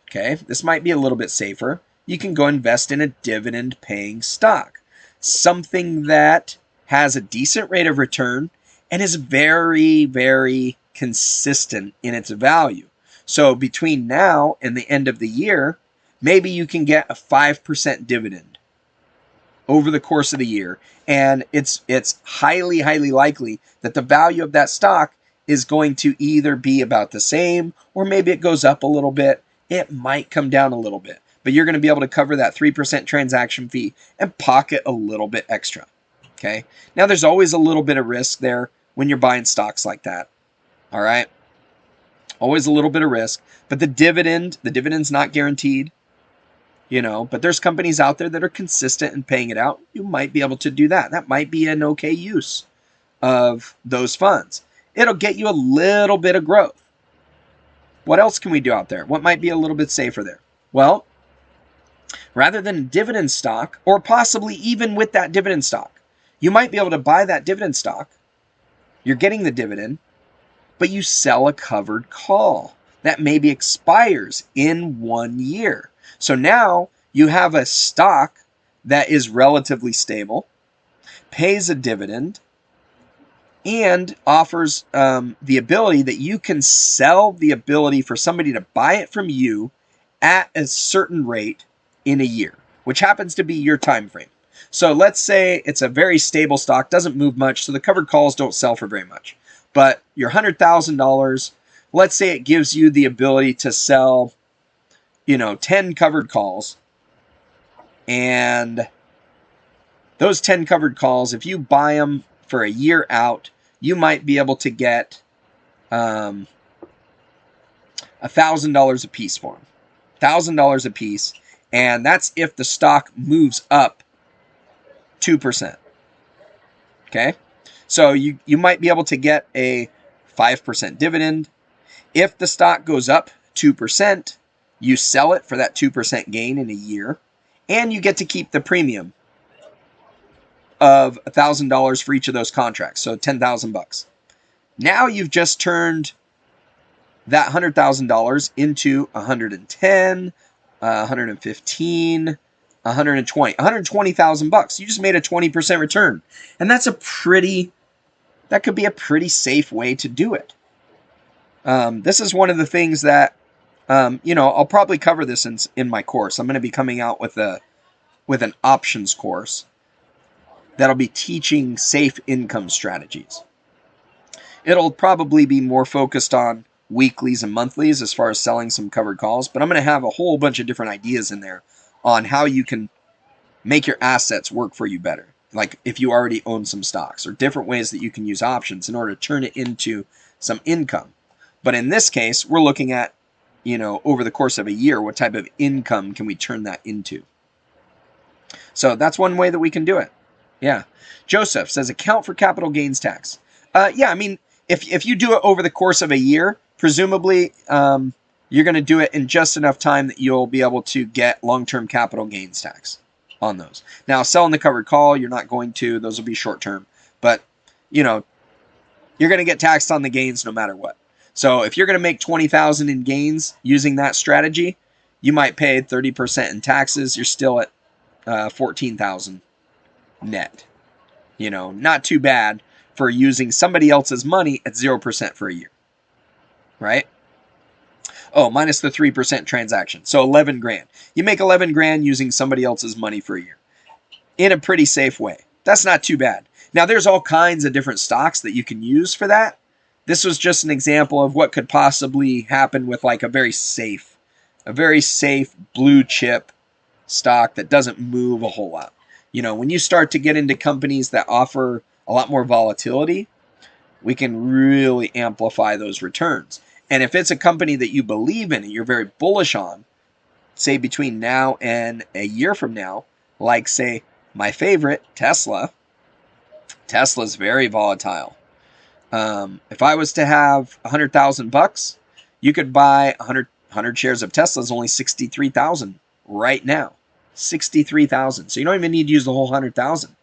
Okay, this might be a little bit safer. You can go invest in a dividend-paying stock, something that has a decent rate of return and is very, very consistent in its value. So between now and the end of the year, maybe you can get a 5% dividend over the course of the year. And it's highly, highly likely that the value of that stock is going to either be about the same, or maybe it goes up a little bit. It might come down a little bit, but you're going to be able to cover that 3% transaction fee and pocket a little bit extra. Okay. Now there's always a little bit of risk there when you're buying stocks like that. All right. Always a little bit of risk, but the dividend's not guaranteed, but there's companies out there that are consistent in paying it out. You might be able to do that. That might be an okay use of those funds. It'll get you a little bit of growth. What else can we do out there? What might be a little bit safer there? Well, rather than a dividend stock, or possibly even with that dividend stock, you might be able to buy that dividend stock. You're getting the dividend, but you sell a covered call that maybe expires in 1 year. So now you have a stock that is relatively stable, pays a dividend, and offers the ability that you can sell the ability for somebody to buy it from you at a certain rate in a year, which happens to be your time frame. So let's say it's a very stable stock, doesn't move much, so the covered calls don't sell for very much. But your $100,000, let's say it gives you the ability to sell, 10 covered calls. And those 10 covered calls, if you buy them for a year out, you might be able to get $1,000 a piece for them. $1,000 a piece. And that's if the stock moves up 2%. Okay? So you might be able to get a 5% dividend. If the stock goes up 2%, you sell it for that 2% gain in a year, and you get to keep the premium of $1,000 for each of those contracts, so $10,000. Now you've just turned that $100,000 into $110,000, $115,000, $120,000. You just made a 20% return, and that could be a pretty safe way to do it. This is one of the things that I'll probably cover this in my course. I'm going to be coming out with an options course that'll be teaching safe income strategies. It'll probably be more focused on weeklies and monthlies as far as selling some covered calls, but I'm going to have a whole bunch of different ideas in there on how you can make your assets work for you better. Like if you already own some stocks, or different ways that you can use options in order to turn it into some income. But in this case, we're looking at, over the course of a year, what type of income can we turn that into? So that's one way that we can do it. Yeah. Joseph says account for capital gains tax. Yeah, I mean, if you do it over the course of a year, presumably you're going to do it in just enough time that you'll be able to get long-term capital gains tax on those. Now, selling the covered call, you're not going to. Those will be short-term. But, you're going to get taxed on the gains no matter what. So if you're going to make $20,000 in gains using that strategy, you might pay 30% in taxes. You're still at $14,000 net. Not too bad for using somebody else's money at 0% for a year. Right? Oh, minus the 3% transaction. So 11 grand. You make 11 grand using somebody else's money for a year in a pretty safe way. That's not too bad. Now, there's all kinds of different stocks that you can use for that. This was just an example of what could possibly happen with like a very safe blue chip stock that doesn't move a whole lot. When you start to get into companies that offer a lot more volatility, we can really amplify those returns. And if it's a company that you believe in and you're very bullish on, say between now and a year from now, like say my favorite, Tesla. Tesla's very volatile. If I was to have $100,000, you could buy 100 shares of Tesla is only $63,000 right now. $63,000. So you don't even need to use the whole $100,000.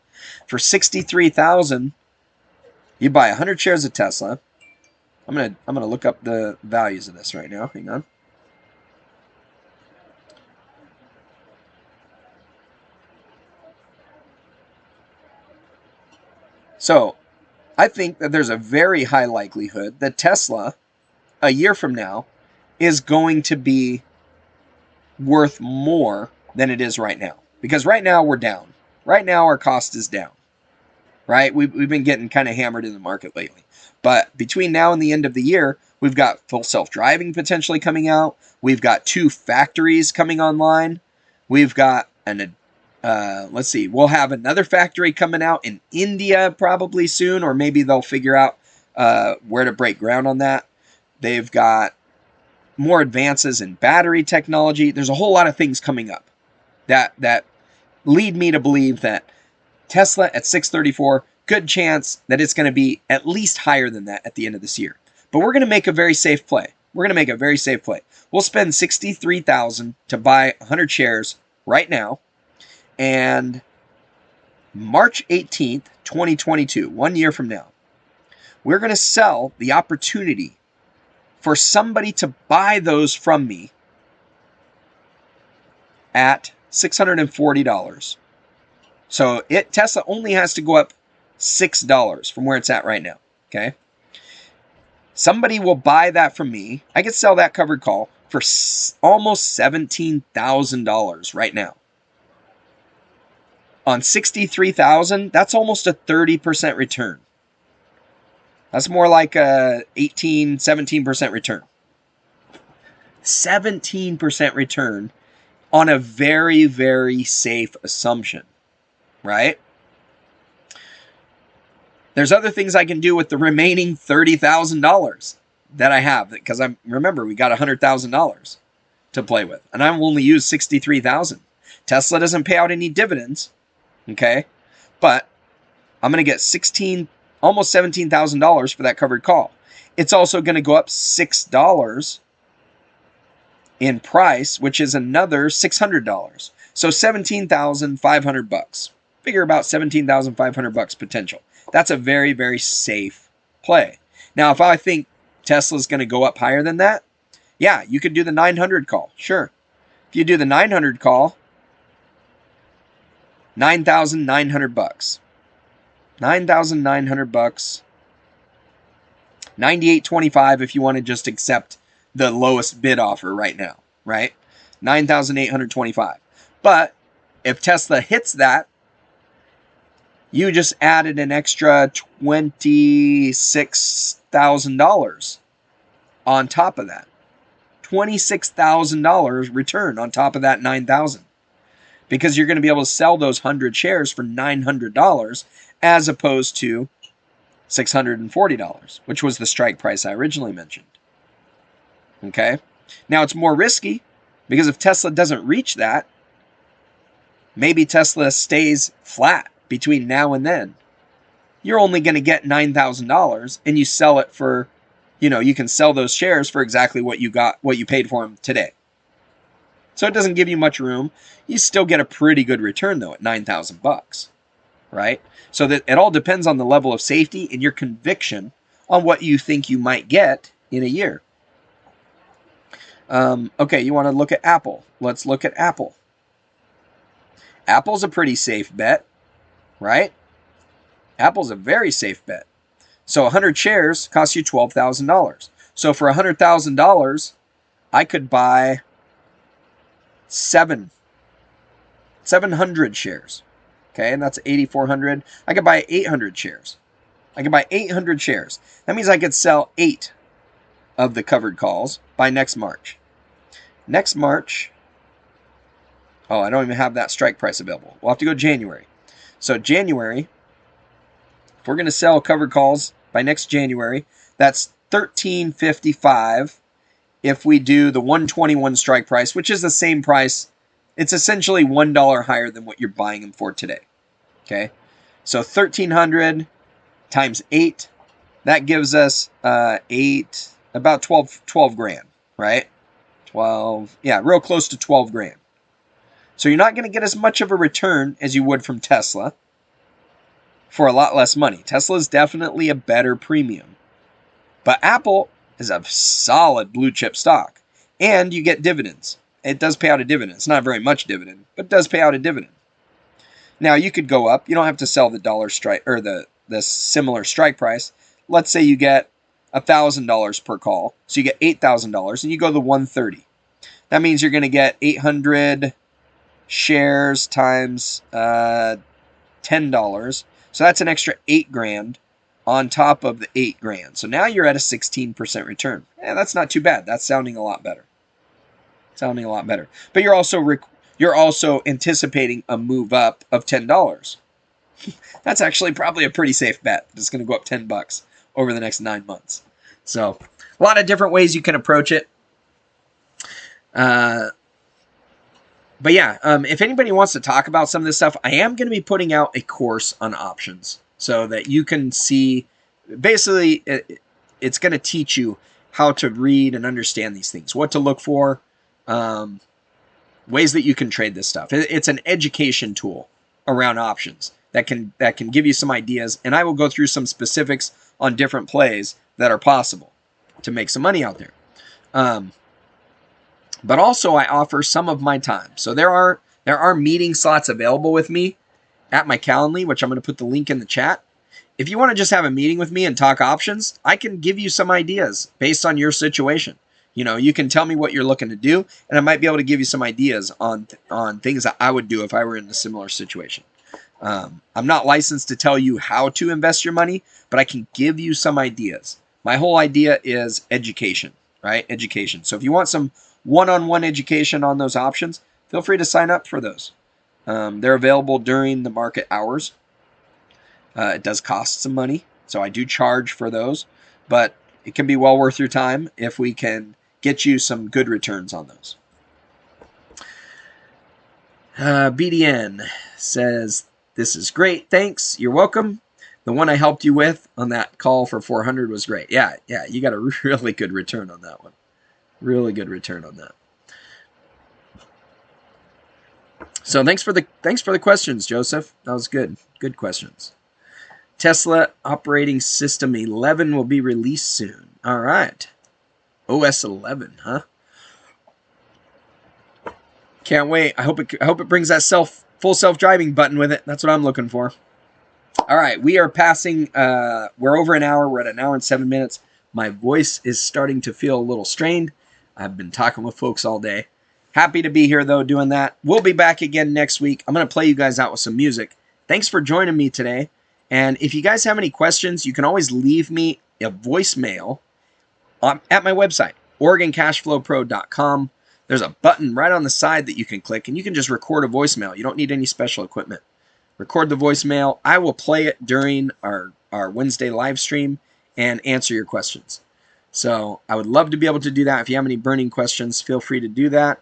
For $63,000, you buy 100 shares of Tesla. I'm gonna look up the values of this right now. Hang on. So I think that there's a very high likelihood that Tesla, a year from now, is going to be worth more than it is right now. Because right now we're down. Right now our cost is down. Right? We've been getting kind of hammered in the market lately. But between now and the end of the year, we've got full self-driving potentially coming out. We've got 2 factories coming online. We've got let's see, we'll have another factory coming out in India probably soon, or maybe they'll figure out where to break ground on that. They've got more advances in battery technology. There's a whole lot of things coming up that lead me to believe that Tesla at 634, good chance that it's going to be at least higher than that at the end of this year. But we're going to make a very safe play. We're going to make a very safe play. We'll spend $63,000 to buy 100 shares right now. And March 18th, 2022, 1 year from now, we're going to sell the opportunity for somebody to buy those from me at $640. So Tesla only has to go up $6 from where it's at right now. Okay. Somebody will buy that from me. I could sell that covered call for almost $17,000 right now. On 63,000, that's almost a 30% return. That's more like a 18, 17% return. 17% return on a very, very safe assumption, right? There's other things I can do with the remaining $30,000 that I have, because remember, we got $100,000 to play with, and I've only used 63,000. Tesla doesn't pay out any dividends, okay? But I'm going to get almost $17,000 for that covered call. It's also going to go up $6 in price, which is another $600. So $17,500. Figure about $17,500 potential. That's a very, very safe play. Now, if I think Tesla's going to go up higher than that, yeah, you could do the 900 call. Sure. If you do the 900 call, $9,900. $9,900. $98.25 if you want to just accept the lowest bid offer right now, right? $9,825. But if Tesla hits that, you just added an extra $26,000 on top of that. $26,000 return on top of that $9,000. Because you're going to be able to sell those 100 shares for $900 as opposed to $640, which was the strike price I originally mentioned. Okay? Now it's more risky because if Tesla doesn't reach that, maybe Tesla stays flat between now and then. You're only going to get $9,000 and you sell it for, you can sell those shares for exactly what you paid for them today. So it doesn't give you much room. You still get a pretty good return though at $9,000, right? So that it all depends on the level of safety and your conviction on what you think you might get in a year. Okay, you want to look at Apple. Let's look at Apple. Apple's a pretty safe bet, right? Apple's a very safe bet. So 100 shares costs you $12,000. So for $100,000, I could buy 700 shares. Okay, and that's 8,400. I could buy 800 shares. I could buy 800 shares. That means I could sell 8 of the covered calls by next March. Next March, I don't even have that strike price available. We'll have to go January. So January, if we're going to sell covered calls by next January, that's $13.55 if we do the 121 strike price, which is the same price. It's essentially $1 higher than what you're buying them for today. Okay, so 1,300 times 8, that gives us about 12 grand, right? 12, yeah, real close to 12 grand. So you're not going to get as much of a return as you would from Tesla for a lot less money. Tesla is definitely a better premium. But Apple is a solid blue chip stock. And you get dividends. It does pay out a dividend. It's not very much dividend, but it does pay out a dividend. Now you could go up. You don't have to sell the dollar strike or the similar strike price. Let's say you get $1,000 per call. So you get $8,000 and you go to 130. That means you're going to get 800 shares times $10. So that's an extra 8 grand on top of the 8 grand. So now you're at a 16% return. Yeah, that's not too bad. That's sounding a lot better. Sounding a lot better. But you're also anticipating a move up of $10. That's actually probably a pretty safe bet. It's going to go up $10 over the next 9 months. So a lot of different ways you can approach it. But yeah, if anybody wants to talk about some of this stuff, I am going to be putting out a course on options so that you can see. Basically, it's going to teach you how to read and understand these things, what to look for, ways that you can trade this stuff. It's an education tool around options that can give you some ideas, and I will go through some specifics on different plays that are possible to make some money out there. But also I offer some of my time. So there are meeting slots available with me at my Calendly, which I'm going to put the link in the chat. if you want to just have a meeting with me and talk options, I can give you some ideas based on your situation. You can tell me what you're looking to do, and I might be able to give you some ideas on things that I would do if I were in a similar situation. I'm not licensed to tell you how to invest your money, but I can give you some ideas. My whole idea is education, right? Education. So if you want some one-on-one education on those options, feel free to sign up for those. They're available during the market hours. It does cost some money, so I do charge for those, but it can be well worth your time if we can get you some good returns on those. BDN says, this is great. Thanks. You're welcome. The one I helped you with on that call for 400 was great. Yeah, you got a really good return on that one. Really good return on that. So thanks for the questions, Joseph. That was good. Good questions. Tesla operating system 11 will be released soon. All right. OS 11, huh? Can't wait. I hope it brings that full self-driving button with it. That's what I'm looking for. All right, we are passing. We're over an hour. We're at an hour and 7 minutes. My voice is starting to feel a little strained. I've been talking with folks all day. Happy to be here, though, doing that. We'll be back again next week. I'm going to play you guys out with some music. Thanks for joining me today. And if you guys have any questions, you can always leave me a voicemail at my website, OregonCashflowPro.com. There's a button right on the side that you can click, and you can just record a voicemail. You don't need any special equipment. Record the voicemail. I will play it during our Wednesday live stream and answer your questions. So I would love to be able to do that. If you have any burning questions, feel free to do that.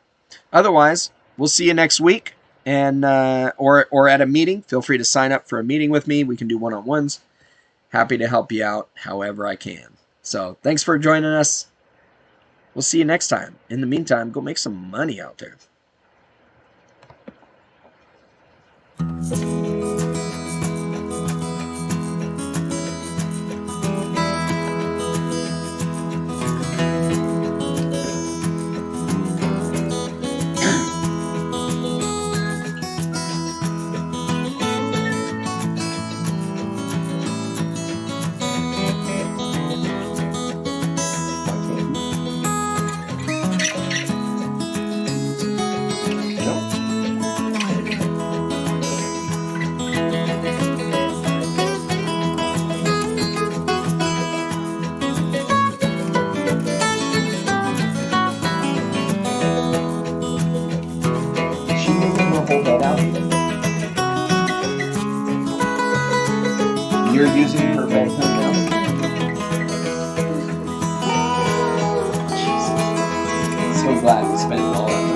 Otherwise, we'll see you next week, and or at a meeting. Feel free to sign up for a meeting with me. We can do one-on-ones. Happy to help you out however I can. So thanks for joining us. We'll see you next time. In the meantime, go make some money out there. You're using her bank account now? Jesus. I'm so glad to spend all that.